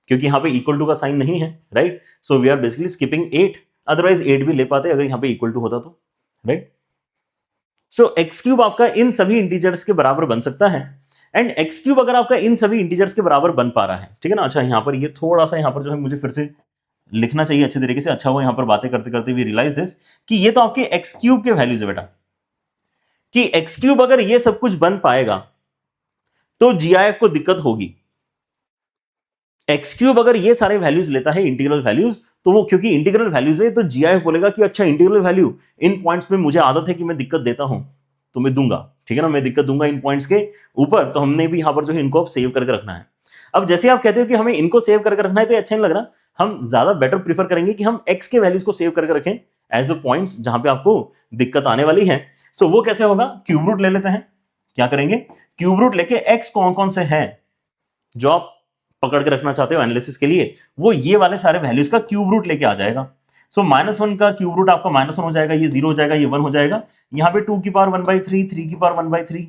[SPEAKER 1] क्योंकि यहां पे इक्वल टू का साइन नहीं है, right. So we are basically skipping 8, otherwise 8 भी ले पाते अगर यहां पे इक्वल टू होता तो, राइट। सो एक्स क्यूब आपका इन सभी इंटीजर्स के बराबर बन सकता है, एंड एक्स क्यूब अगर आपका इन सभी इंटीजर्स के बराबर बन पा रहा है, ठीक है ना। अच्छा, यहां पर ये थोड़ा सा यहां पर जो है मुझे फिर से लिखना चाहिए अच्छे तरीके से। अच्छा, वो यहां पर बातें करते करते वी रियलाइज दिस कि ये तो आपके एक्स क्यूब के वैल्यूज है बेटा, कि एक्स क्यूब अगर ये सब कुछ बन पाएगा तो जीआईएफ को दिक्कत होगी। एक्स क्यूब अगर ये सारे वैल्यूज लेता है इंटीग्रल वैल्यूज, तो वो क्योंकि इंटीग्रल वैल्यूज है तो जीआईएफ बोलेगा कि अच्छा इंटीग्रल वैल्यू इन पॉइंट्स में मुझे आदत है कि मैं दिक्कत देता हूं तो मैं दूंगा, ठीक है ना, मैं दिक्कत दूंगा इन पॉइंट्स के ऊपर, तो हमने भी यहां पर जो है इनको सेव करके रखना है। अब जैसे आप कहते हो कि हमें इनको सेव करके रखना है तो अच्छा नहीं लग रहा, हम ज्यादा बेटर प्रीफर करेंगे कि हम एक्स के वैल्यूज को सेव करके रखें एज द पॉइंट्स जहां पे आपको दिक्कत आने वाली है। सो वो कैसे होगा, क्यूब रूट ले लेते हैं। क्या करेंगे, क्यूब रूट लेके एक्स कौन कौन से हैं जो आप पकड़ के रखना चाहते हो एनालिसिस के लिए, वो ये वाले सारे वैल्यूज का क्यूब रूट लेके आ जाएगा। सो -1 का क्यूब रूट आपका -1 हो जाएगा, ये 0 हो जाएगा, ये 1 हो जाएगा। यहाँ पे 2 की पावर 1/3, 3 की पावर 1/3,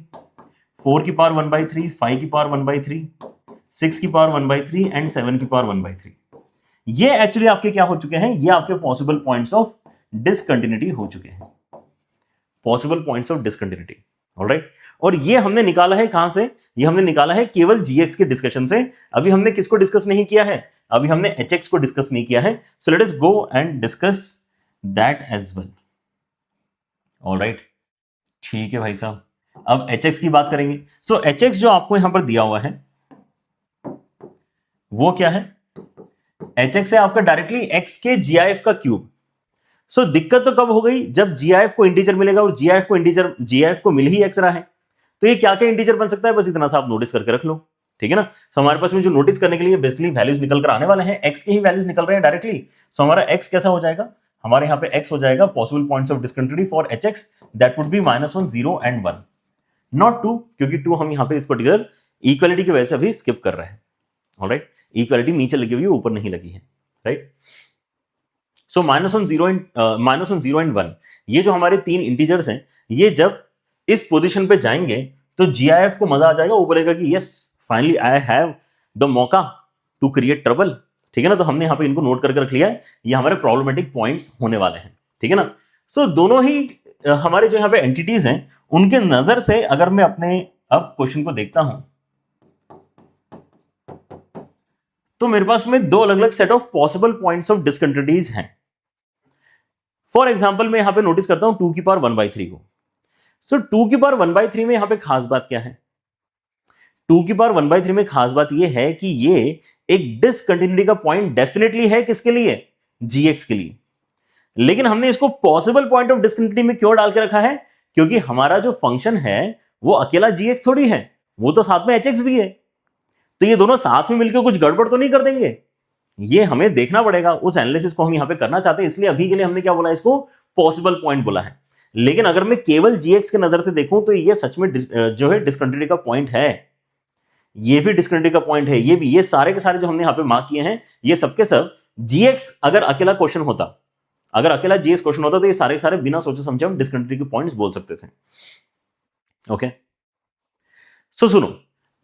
[SPEAKER 1] 4 की पावर 1/3, 5 की पावर 1/3, 6 की पावर 1/3 एंड 7 की पावर 1/3। ये एक्चुअली आपके क्या हो चुके हैं, ये आपके पॉसिबल पॉइंट्स ऑफ डिसकंटिन्यूटी हो चुके हैं, possible points of discontinuity. Alright, और ये हमने निकाला है कहां से, ये हमने निकाला है केवल जीएक्स के डिस्कशन से। अभी हमने किसको डिस्कस नहीं किया है, अभी हमने एचएक्स को डिस्कस नहीं किया है। So let us go and discuss that as well. Alright, ठीक है भाई साहब, अब एचएक्स की बात करेंगे। सो एचएक्स जो आपको यहां पर दिया हुआ है वो क्या है, एचएक्स है आपका डायरेक्टली एक्स के जीआईएफ का क्यूब। सो दिक्कत तो कब हो गई, जब जीआईएफ को इंटीजर मिलेगा और जीआईएफ को मिल ही एक्स रहा है, तो ये क्या क्या इंटीजर बन सकता है, बस इतना सा आप नोटिस करके रख लो, ठीक है ना। सो हमारे पास में जो नोटिस करने के लिए बेसिकली वैल्यूज निकल कर आने वाले हैं, एक्स के ही वैल्यूज निकल रहे हैं डायरेक्टली। सो हमारा एक्स कैसा हो जाएगा, हमारे यहाँ पे एक्स हो जाएगा possible points of discontinuity for hx, that would be -1, 0 and 1, not 2, क्योंकि 2 हम यहाँ पे इस पर्टिकुलर इक्वालिटी की वजह से अभी स्किप कर रहे हैं। ऑलराइट, इक्वालिटी नीचे लगी हुई है, ऊपर नहीं लगी है, राइट। सो -1, 0 एंड 1, ये जो हमारे तीन इंटीजर्स हैं, ये जब इस पोजीशन पे जाएंगे तो जीआईएफ को मजा आ जाएगा, वो बोलेगा कि yes finally I have the मौका टू क्रिएट ट्रबल, ठीक है ना। तो हमने यहाँ पे इनको नोट करके रख लिया है, ये हमारे प्रॉब्लमेटिक पॉइंट्स होने वाले हैं, ठीक है ना। सो दोनों ही हमारे जो यहाँ पे एंटिटीज हैं उनके नजर से अगर मैं अपने अब क्वेश्चन को देखता हूं तो मेरे पास में दो अलग अलग set of possible points of discontinuities हैं। फॉर एग्जाम्पल मैं यहां पे नोटिस करता हूं 2 की पावर 1/3 को। सो 2 की पावर 1/3 में यहां पे खास बात क्या है, 2 की पावर 1/3 में खास बात यह है कि ये एक डिसकंटिन्यूटी का पॉइंट डेफिनेटली है, किसके लिए, जीएक्स के लिए। लेकिन हमने इसको पॉसिबल पॉइंट ऑफ डिसकंटिन्यूटी में क्यों डाल के रखा है, क्योंकि हमारा जो फंक्शन है वो अकेला जीएक्स थोड़ी है, वो तो साथ में एचएक्स भी है। तो ये दोनों साथ में मिलकर कुछ गड़बड़ तो नहीं कर देंगे, ये हमें देखना पड़ेगा। उस एनालिसिस को हम यहां पे करना चाहते हैं, इसलिए अभी के लिए हमने क्या बोला, इसको पॉसिबल पॉइंट बोला है। लेकिन अगर मैं केवल जीएक्स के नजर से देखूं तो ये सच में जो है डिसकंटिन्यूटी का पॉइंट है, ये भी डिसकंटिन्यूटी का पॉइंट है, ये भी, ये सारे के सारे जो हमने यहां पे मार्क किए हैं ये सबके सब जीएक्स अगर अकेला क्वेश्चन होता, अगर अकेला जीएक्स क्वेश्चन होता तो ये सारे के सारे बिना सोचे समझे हम डिसकंटिन्यूटी के पॉइंट्स बोल सकते थे। ओके, सो सुनो,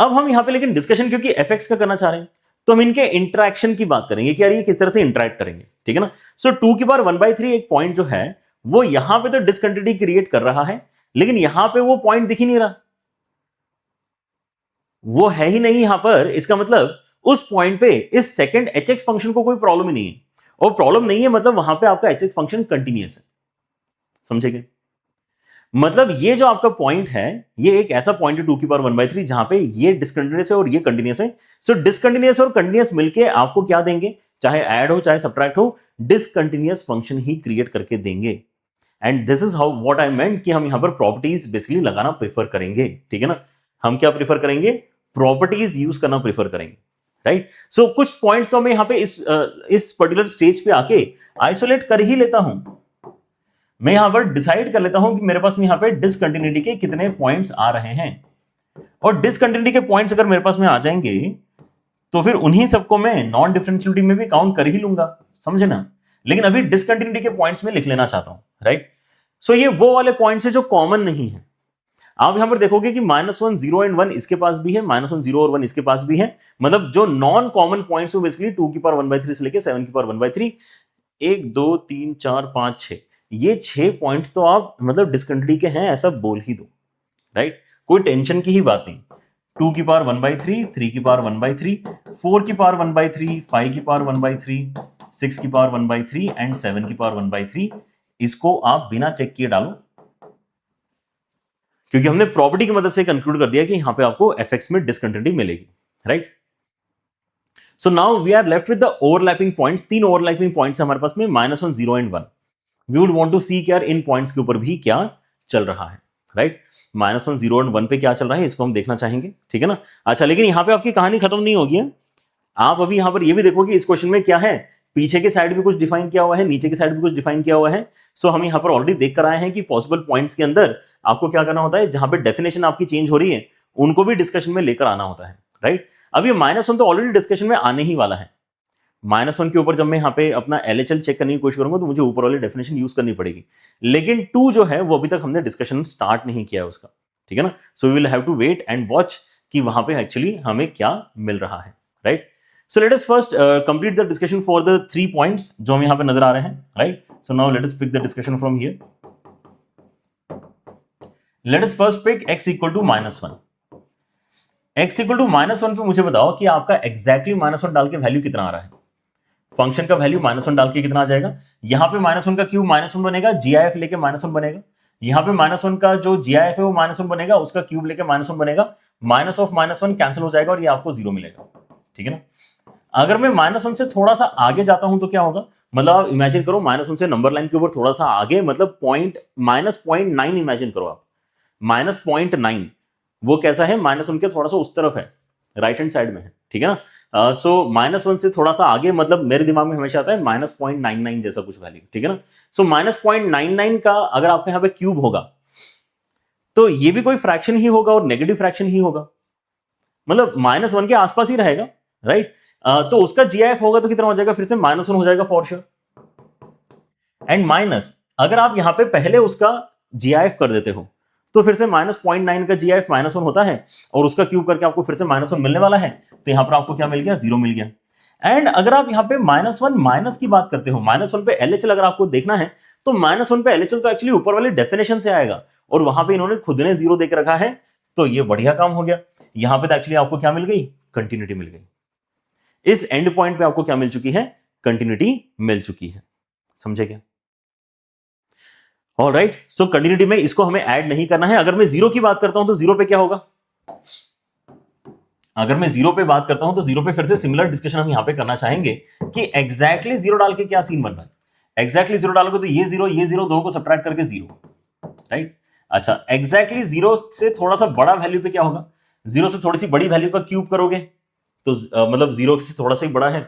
[SPEAKER 1] अब हम यहां पे लेकिन डिस्कशन क्योंकि एफएक्स का करना चाह रहे हैं तो हम इनके इंटरेक्शन की बात करेंगे कि यार ये किस तरह से इंटरेक्ट करेंगे, ठीक है ना। सो 2 की पावर 1/3 एक पॉइंट जो है वो यहां पे तो डिसकंटिन्यूटी क्रिएट कर रहा है, लेकिन यहां पे वो पॉइंट दिख ही नहीं रहा, वो है ही नहीं यहां पर। इसका मतलब उस पॉइंट पे इस सेकंड एचएक्स फंक्शन को कोई प्रॉब्लम ही नहीं है, और प्रॉब्लम नहीं है मतलब वहां पे आपका एचएक्स फंक्शन कंटिन्यूअस है, समझेंगे। मतलब ये जो आपका पॉइंट है ये एक ऐसा पॉइंट है 2 की पावर 1/3 जहां पे ये डिसकंटिन्यूअस है और ये कंटिन्यूअस है। सो डिसकंटिन्यूअस और कंटिन्यूअस मिलके आपको क्या देंगे, चाहे ऐड हो चाहे सब्ट्रैक्ट हो, डिसकंटिन्यूअस फंक्शन ही क्रिएट करके देंगे। And this is how what I meant कि हम यहां पर प्रॉपर्टीज बेसिकली लगाना प्रेफर करेंगे, ठीक है ना। हम क्या प्रेफर करेंगे, प्रॉपर्टीज यूज करना प्रेफर करेंगे, राइट। सो कुछ पॉइंट्स तो मैं यहां पे इस पर्टिकुलर स्टेज पे आके आइसोलेट कर ही लेता हूं, मैं यहां पर डिसाइड कर लेता हूं कि मेरे पास में यहां पे डिसकंटिन्यूटी के कितने पॉइंट्स आ रहे हैं, और डिसकंटिन्यूटी के पॉइंट्स अगर मेरे पास में आ जाएंगे तो फिर उन्हीं सबको मैं नॉन डिफरेंशियलिटी में भी काउंट कर ही लूंगा, समझे ना। लेकिन अभी डिसकंटिन्यूटी के पॉइंट्स में लिख लेना चाहता हूं, राइट। सो ये वो वाले पॉइंट्स है जो कॉमन नहीं है। आप यहां पर देखोगे कि -1, 0 एंड 1 इसके पास भी है, -1, 0 और 1 इसके पास भी है। मतलब जो नॉन कॉमन पॉइंट्स हो बेसिकली 2 की पावर 1/3 से लेके 7 की पावर 1/3, 1 2 3 4 5 6, ये 6 पॉइंट्स तो आप मतलब डिसकंटिन्यूटी के हैं ऐसा बोल ही दो, राइट। कोई टेंशन की ही बात नहीं। 2 की पावर 1/3, 3 की पावर 1/3, 4 की पावर 1/3, 5 की पावर 1/3, 6 की पावर 1/3 एंड 7 की पावर 1/3, इसको आप बिना चेक किए डालो, क्योंकि हमने प्रॉपर्टी की मदद से कंक्लूड कर दिया कि यहां पे आपको fx में डिसकंटिन्यूटी मिलेगी, right. So now we are left with the overlapping points. 3 overlapping points हमारे पास में, -1, 0 and 1। We would want to see कि यार इन पॉइंट्स के ऊपर भी क्या चल रहा है, राइट। -1, 0 एंड 1 पे क्या चल रहा है इसको हम देखना चाहेंगे, ठीक है ना। अच्छा, लेकिन यहां पे आपकी कहानी खत्म नहीं होगी है। आप अभी यहां पर ये भी देखो कि इस क्वेश्चन में क्या है, पीछे के साइड भी कुछ डिफाइन किया हुआ है, नीचे के साइड भी कुछ डिफाइन किया हुआ है। सो हम यहां पर ऑलरेडी देख कर आए हैं कि पॉसिबल पॉइंट्स के अंदर आपको क्या करना होता है, जहां पे डेफिनेशन आपकी चेंज हो रही है उनको भी डिस्कशन में लेकर आना होता है, राइट। अब ये -1 तो ऑलरेडी डिस्कशन में आने ही वाला है। -1 के ऊपर जब मैं यहाँ पे अपना LHL चेक करने की कोशिश करूंगा तो मुझे ऊपर वाली डेफिनेशन यूज करनी पड़ेगी, लेकिन 2 जो है वो अभी तक हमने डिस्कशन स्टार्ट नहीं किया है उसका, ठीक है ना। So we will have to wait and watch कि वहां पे एक्चुअली हमें क्या मिल रहा है, right. So let us first complete the discussion for the 3 points जो हम यहाँ पे नजर आ रहे हैं, right. So now let us pick the discussion from here. Let us first pick x equal to -1। x equal to -1 पे मुझे बताओ कि आपका एग्जैक्टली -1 डाल के वैल्यू कितना आ रहा है। फंक्शन का वैल्यू -1 डाल के कितना आ जाएगा, यहां पे -1 का क्यूब -1 बनेगा, GIF लेके -1 बनेगा। यहां पे -1 का जो GIF है वो -1 बनेगा, उसका क्यूब लेके -1 बनेगा। माइनस ऑफ -1 कैंसिल हो जाएगा और ये आपको 0 मिलेगा, ठीक है ना। अगर मैं -1 से थोड़ा सा आगे जाता हूं तो क्या होगा, मतलब आप इमेजिन करो -1 से नंबर लाइन के ऊपर थोड़ा सा आगे, मतलब -0.9 इमेजिन करो आप। -0.9 वो कैसा है, -1 के थोड़ा सा उस तरफ है, राइट हैंड साइड में है, ठीक है ना। सो -1 से थोड़ा सा आगे, मतलब मेरे दिमाग में हमेशा आता है -0.99 जैसा कुछ वैल्यू, ठीक है ना। सो -0.99 का अगर आपके यहाँ पे क्यूब होगा तो ये भी कोई फ्रैक्शन ही होगा और नेगेटिव फ्रैक्शन ही होगा, मतलब -1 के आसपास ही रहेगा, राइट। तो उसका GIF होगा तो कितना हो जाएगा, फिर से -1 हो जाएगा फॉर श्योर। एंड माइनस अगर आप यहां पे पहले उसका GIF कर देते हो तो फिर से -0.9 का GIF -1 होता है और उसका क्यूब करके आपको फिर से -1 मिलने वाला है, तो यहां पर आपको क्या मिल गया, 0 मिल गया। एंड अगर आप यहां पे -1 माइनस की बात करते हो, -1 पे LHL अगर आपको देखना है तो -1 पे LHL तो एक्चुअली ऊपर वाली डेफिनेशन से आएगा और वहां पे इन्होंने खुद ने 0 देकर रखा है, तो ये बढ़िया काम हो गया। यहां पे तो एक्चुअली आपको क्या मिल गई, कंटिन्यूटी मिल गई। इस एंड पॉइंट पे आपको क्या मिल चुकी है, कंटिन्यूटी मिल चुकी है, समझे क्या। ऑलराइट, सो कंटिन्यूटी में इसको हमें ऐड नहीं करना है। अगर मैं 0 की बात करता हूं तो 0 पे क्या होगा, अगर मैं 0 पे बात करता हूं तो 0 पे फिर से सिमिलर डिस्कशन हम यहां पे करना चाहेंगे कि एग्जैक्टली 0 डाल के क्या सीन बन रहा है। एग्जैक्टली 0 डालोगे तो ये 0 दोनों को सब्ट्रैक्ट करके 0, राइट। अच्छा, एग्जैक्टली 0 से थोड़ा सा बड़ा वैल्यू पे क्या होगा, 0 से थोड़ी सी बड़ी वैल्यू का क्यूब करोगे तो मतलब 0 से थोड़ा सा ही बड़ा है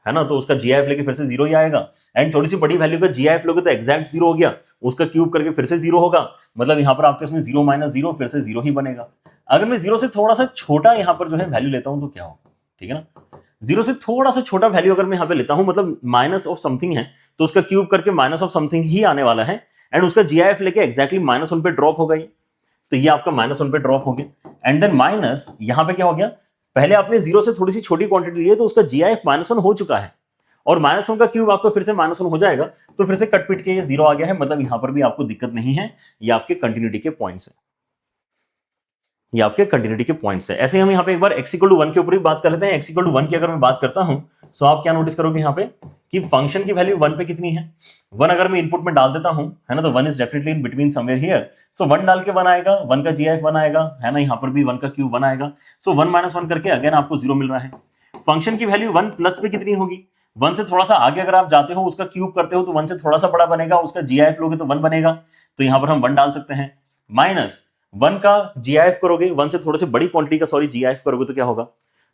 [SPEAKER 1] ना, तो उसका GIF लेके फिर से 0 ही आएगा। एंड थोड़ी सी बड़ी वैल्यू का GIF लोगे तो एग्जैक्ट 0 हो गया, उसका क्यूब करके फिर से 0 होगा, मतलब यहां पर आपके इसमें 0 - 0 फिर से 0 ही बनेगा। अगर मैं 0 से थोड़ा सा छोटा यहां पर जो है वैल्यू लेता हूं तो क्या होगा, ठीक है ना। 0 से थोड़ा सा छोटा वैल्यू अगर मैं यहां पे लेता हूं, मतलब माइनस ऑफ समथिंग है तो उसका क्यूब करके माइनस ऑफ समथिंग ही आने वाला है, एंड उसका GIF लेके एग्जैक्टली -1 पे ड्रॉप होगा ये, तो ये आपका -1 पे ड्रॉप हो गया। एंड देन माइनस यहां पे क्या हो गया, पहले आपने 0 से थोड़ी सी छोटी क्वांटिटी ली है तो उसका GIF -1 हो चुका है और -1 का क्यूब आपको फिर से -1 हो जाएगा, तो फिर से कट पिट के ये 0 आ गया है, मतलब यहां पर भी आपको दिक्कत नहीं है। ये आपके कंटिन्यूटी के पॉइंट्स है, ये आपके कंटिन्यूटी के पॉइंट्स है। ऐसे ही हम यहाँ पे एक बार x = 1 के ऊपर भी बात कर लेते हैं। x = 1 की अगर मैं बात करता हूं तो आप क्या नोटिस करोगे यहाँ पे कि फंक्शन की वैल्यू 1 पे कितनी है, 1 अगर मैं इनपुट में डाल देता हूं, है ना, तो 1 is definitely in between somewhere here. So 1 डाल के 1 आएगा, 1 का GIF 1 आएगा, है ना, यहाँ पर भी 1 का क्यूब 1 आएगा। सो 1 - 1 करके अगेन आपको 0 मिल रहा है। फंक्शन की वैल्यू 1 प्लस पे कितनी होगी, 1 से थोड़ा सा आगे अगर आप जाते हो, उसका क्यूब करते हो तो 1 से थोड़ा सा बड़ा बनेगा, उसका GIF लोगे तो 1 बनेगा, तो यहां पर हम 1 डाल सकते हैं। माइनस 1 का GIF करोगे, 1 से थोड़ी सी बड़ी क्वांटिटी का GIF करोगे तो क्या होगा,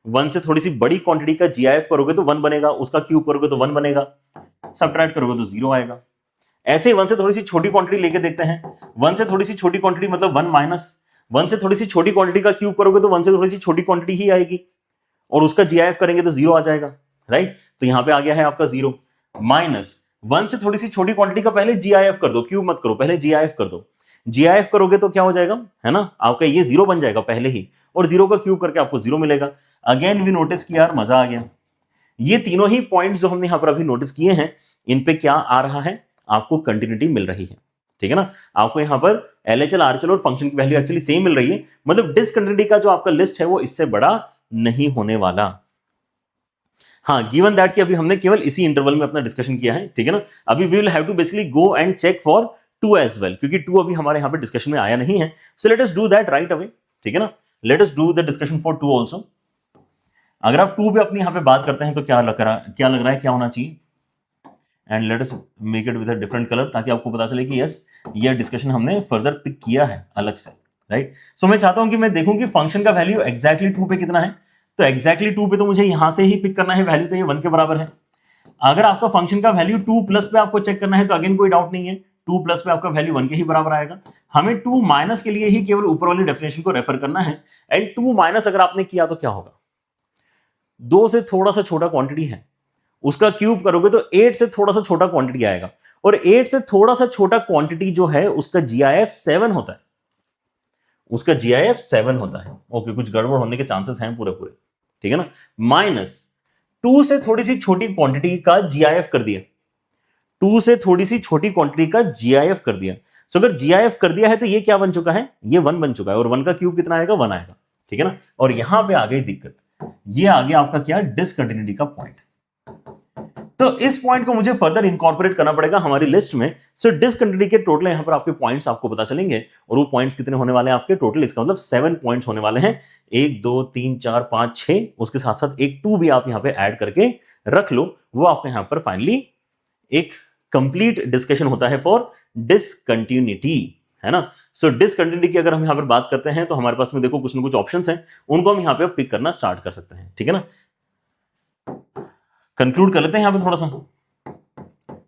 [SPEAKER 1] 1 से थोड़ी सी बड़ी क्वांटिटी का GIF करोगे तो 1 बनेगा, उसका क्यूब करोगे तो 1 बनेगा, सब्ट्रैक्ट करोगे तो 0 आएगा। ऐसे ही 1 से थोड़ी सी छोटी क्वांटिटी लेके देखते हैं, 1 से थोड़ी सी छोटी क्वांटिटी मतलब 1 माइनस 1 से थोड़ी सी छोटी क्वांटिटी का क्यूब करोगे तो 1 से थोड़ी सी छोटी क्वांटिटी ही आएगी और उसका GIF करेंगे तो 0 आ जाएगा, राइट। तो यहां पे आ गया है आपका 0। माइनस 1 से थोड़ी सी छोटी क्वांटिटी का पहले GIF कर दो, क्यूब मत करो, पहले GIF कर दो। GIF करोगे तो क्या हो जाएगा, है ना, आपका ये 0 बन जाएगा पहले ही, और 0 का क्यूब करके आपको 0 मिलेगा। अगेन वी नोटिस कि यार मजा आ गया, ये तीनों ही पॉइंट्स जो हमने यहां पर अभी नोटिस किए हैं, इन पे क्या आ रहा है, आपको कंटिन्यूटी मिल रही है, ठीक है ना। आपको यहां पर LHL, RHL और फंक्शन की वैल्यू एक्चुअली सेम मिल रही है, मतलब डिसकंटिन्यूटी का जो आपका लिस्ट है वो इससे बड़ा नहीं होने वाला। हाँ, गिवन दैट कि अभी हमने केवल इसी इंटरवल में अपना डिस्कशन किया है, ठीक है ना। अभी we will have to basically go and check for 2 as well, क्योंकि 2 अभी हमारे यहाँ पे डिस्कशन में आया नहीं है। So let us do that right away, ठीक है ना। Let us do the discussion for 2 also. अगर आप 2 पे अपनी यहाँ पे बात करते हैं तो क्या लग रहा है क्या होना चाहिए, and let us make it with a different colour, ताकि आपको पता चले कि यस ये डिस्कशन हमने फर्दर पिक किया है अलग से, राइट। सो मैं चाहता हूं कि मैं देखूं कि फंक्शन का वैल्यू एग्जैक्टली 2 पे कितना है। तो एग्जैक्टली 2 पे तो मुझे यहां से ही पिक करना है वैल्यू, तो ये 1 के बराबर है। अगर आपका फंक्शन का वैल्यू 2 प्लस पे आपको चेक करना है तो अगेन कोई डाउट नहीं है, 2 प्लस पे आपका वैल्यू 1 के ही बराबर आएगा। हमें 2 माइनस के लिए ही केवल ऊपर वाली डेफिनेशन को रेफर करना है, एंड 2 माइनस अगर आपने किया तो क्या होगा, 2 से थोड़ा सा छोटा क्वांटिटी है, उसका क्यूब करोगे तो 8 से थोड़ा सा छोटा क्वांटिटी आएगा, और 8 से थोड़ा सा छोटा क्वांटिटी जो है उसका जीआईएफ 7 होता है, उसका जीआईएफ 7 होता है। ओके, कुछ गड़बड़ होने के चांसेस हैं पूरे पूरे, ठीक है ना। माइनस 2 से थोड़ी सी छोटी क्वांटिटी का जीआईएफ कर दिया, 2 से थोड़ी सी छोटी क्वांटिटी का जीआईएफ कर दिया। सो अगर जीआईएफ कर दिया है तो ये क्या बन चुका है, ये 1 बन चुका है, और 1 का क्यूब कितना आएगा, 1 आएगा, ठीक है ना। और यहां पे आ गई दिक्कत, ये आ गया आपका क्या, डिसकंटिन्यूटी का पॉइंट। तो इस पॉइंट को मुझे फर्दर इनकॉर्पोरेट करना पड़ेगा हमारी लिस्ट में। सो डिसकंटिन्यूटी के टोटल यहां पर आपके पॉइंट्स आपको पता चलेंगे, और वो पॉइंट्स कितने होने वाले हैं आपके टोटल, इसका मतलब 7 पॉइंट्स होने वाले हैं, 1 2 3 4 5 6, उसके साथ साथ एक 2 भी आप यहां पे ऐड करके रख लो, वो आपके यहां पर फाइनली एक कंप्लीट डिस्कशन होता है फॉर डिसकंटिन्यूटी, है ना। सो डिसकंटिन्यूटी की अगर हम यहां पर बात करते हैं तो हमारे पास में देखो कुछ ना कुछ ऑप्शंस हैं, उनको हम यहां पे पिक करना स्टार्ट कर सकते हैं, ठीक है ना। कंक्लूड कर लेते हैं यहां पे थोड़ा सा।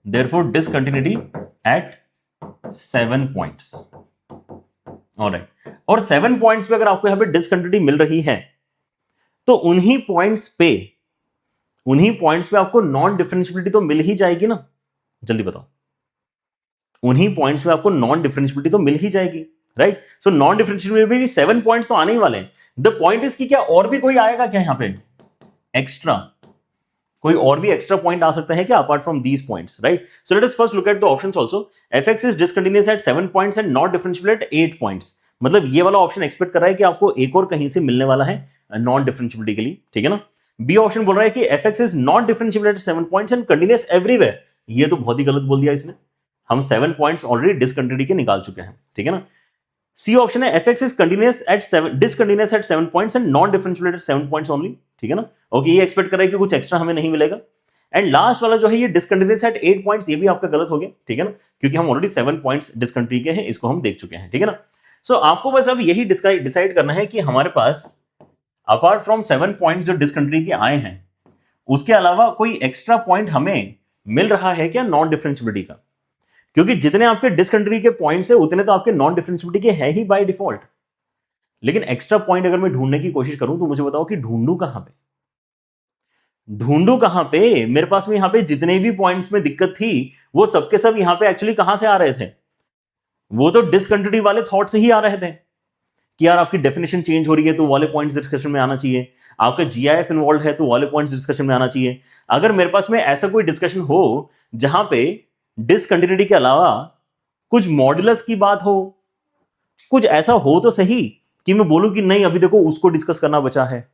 [SPEAKER 1] Therefore discontinuity at 7 points, alright. और 7 पॉइंट्स पे अगर आपको यहां पे डिसकंटिन्यूटी मिल रही है तो उन्हीं पॉइंट्स पे आपको नॉन डिफरेंशियबिलिटी तो मिल ही जाएगी ना, जल्दी बताओ। उन्हीं पॉइंट्स पे आपको नॉन डिफरेंशियबिलिटी तो मिल ही जाएगी, right. So non differentiability 7 points तो आने ही वाले हैं। द पॉइंट इज कि क्या और भी कोई आएगा क्या यहां पे एक्स्ट्रा, कोई और भी एक्स्ट्रा पॉइंट आ सकता है क्या apart from these points, right. So let us first look at the options also. fx is discontinuous at 7 points and not differentiable at 8 points. मतलब ये वाला ऑप्शन एक्सपेक्ट कर रहा है कि आपको एक और कहीं से मिलने वाला है नॉन डिफरेंशिएबिलिटी के लिए, ठीक है ना। बी ऑप्शन बोल रहा है कि fx is not differentiable at 7 points and continuous everywhere. ये तो बहुत ही गलत बोल दिया इसने, हम 7 पॉइंट्स ऑलरेडी डिसकंटिन्यूटी के निकाल चुके हैं, ठीक है ना। सी ऑप्शन है fx is continuous at 7 discontinuous at 7 points and not differentiable at 7 points only, ठीक है ना। ओके, ये एक्सपेक्ट कर रहा है कि कुछ एक्स्ट्रा हमें नहीं मिलेगा। एंड लास्ट वाला जो है ये डिसकंटिन्यूअस एट 8 पॉइंट्स, ये भी आपका गलत हो गया, ठीक है ना, क्योंकि हम ऑलरेडी 7 पॉइंट्स डिसकंटिन्यूटी के हैं, इसको हम देख चुके हैं, ठीक है ना। सो आपको बस अब यही डिसाइड करना है कि हमारे पास अपार्ट फ्रॉम 7 पॉइंट्स जो डिसकंटिन्यूटी के आए हैं, उसके अलावा कोई एक्स्ट्रा पॉइंट हमें मिल रहा है क्या नॉन डिफरेंशिएबिलिटी का, क्योंकि जितने आपके डिसकंटिन्यूटी के पॉइंट्स है उतने तो आपके नॉन डिफरेंशिएबिलिटी के हैं ही बाय डिफॉल्ट। लेकिन एक्स्ट्रा पॉइंट अगर मैं ढूंढने की कोशिश करूं तो मुझे बताओ कि ढूंढूं कहां पे, मेरे पास में यहां पे जितने भी पॉइंट्स में दिक्कत थी वो सबके सब यहां पे एक्चुअली कहां से आ रहे थे, वो तो डिसकंटिन्यूटी वाले थॉट से ही आ रहे थे कि यार आपकी डेफिनेशन चेंज हो रही है तो वाले पॉइंट्स डिस्कशन में आना चाहिए, आपका जीआईएफ इन्वॉल्व है तो वाले पॉइंट्स डिस्कशन में आना चाहिए। अगर मेरे पास में ऐसा कोई डिस्कशन हो जहां पे डिसकंटिन्यूटी के अलावा कुछ मॉड्यूलस की बात हो, कुछ ऐसा हो तो सही कि मैं बोलूं कि नहीं अभी देखो उसको डिस्कस करना बचा है,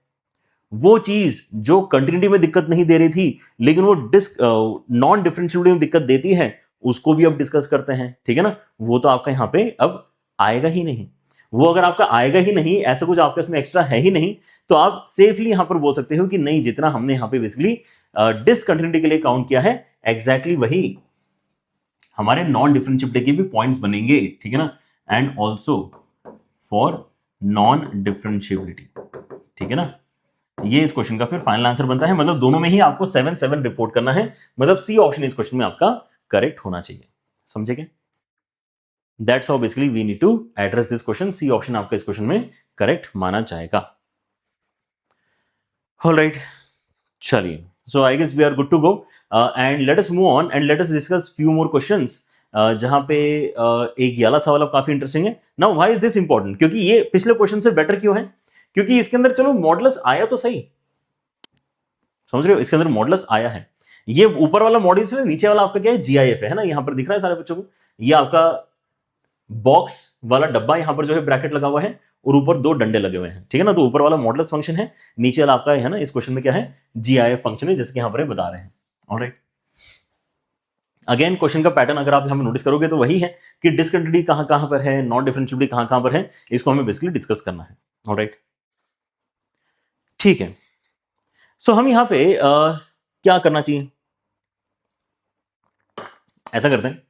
[SPEAKER 1] वो चीज जो कंटिन्यूटी में दिक्कत नहीं दे रही थी लेकिन वो नॉन डिफरेंशिएबिलिटी में दिक्कत देती है, उसको भी अब डिस्कस करते हैं, ठीक है ना। वो तो आपका यहां पे अब आएगा ही नहीं। वो अगर आपका आएगा ही नहीं, ऐसा कुछ आपके इसमें एक्स्ट्रा है ही नहीं, तो आप सेफली यहां पर बोल सकते हो कि नहीं जितना हमने यहां पे बेसिकली डिसकंटिन्यूटी के लिए काउंट किया है एग्जैक्टली वही हमारे नॉन डिफरेंशिएबिलिटी के भी पॉइंट्स बनेंगे, ठीक है ना। And also for non differentiability, ठीक है ना। ये इस क्वेश्चन का फिर फाइनल आंसर बनता है, मतलब दोनों में ही आपको 7 रिपोर्ट करना है, मतलब सी ऑप्शन इस क्वेश्चन में आपका करेक्ट होना चाहिए, समझे क्या। That's how basically we need to address this question. C option आपका इस क्वेश्चन में करेक्ट माना जाएगा। ऑलराइट, चलिए, so I guess we are good to go and let us move on and let us discuss few more questions. जहां पे एक ये वाला सवाल अब काफी इंटरेस्टिंग है। Now why is this important, क्योंकि ये पिछले क्वेश्चन से बेटर क्यों है, क्योंकि इसके अंदर चलो मॉडुलस आया तो सही, समझ रहे हो, इसके अंदर मॉडुलस आया है। ये ऊपर वाला मॉडुलस है, नीचे वाला आपका क्या है जीआईएफ है ना, यहां पर दिख रहा है सारे बच्चों को, ये आपका बॉक्स वाला डब्बा यहां पर जो है ब्रैकेट लगा हुआ है और ऊपर दो डंडे लगे हुए हैं, ठीक है ना। तो ऊपर वाला मॉडुलस फंक्शन है, नीचे वाला आपका है ना, इस क्वेश्चन में क्या है, जीआईएफ फंक्शन है, जैसे कि यहां पर बता रहे हैं। ऑलराइट, अगेन क्वेश्चन का पैटर्न अगर आप यहां पर नोटिस करोगे तो वही है कि डिसकंटिन्यूटी कहां कहां पर है, नॉन डिफरेंशिएबिलिटी कहां कहां पर है, इसको हमें बेसिकली डिस्कस करना है। ऑलराइट, ठीक है। सो हम यहां पे क्या करना चाहिए, ऐसा करते हैं,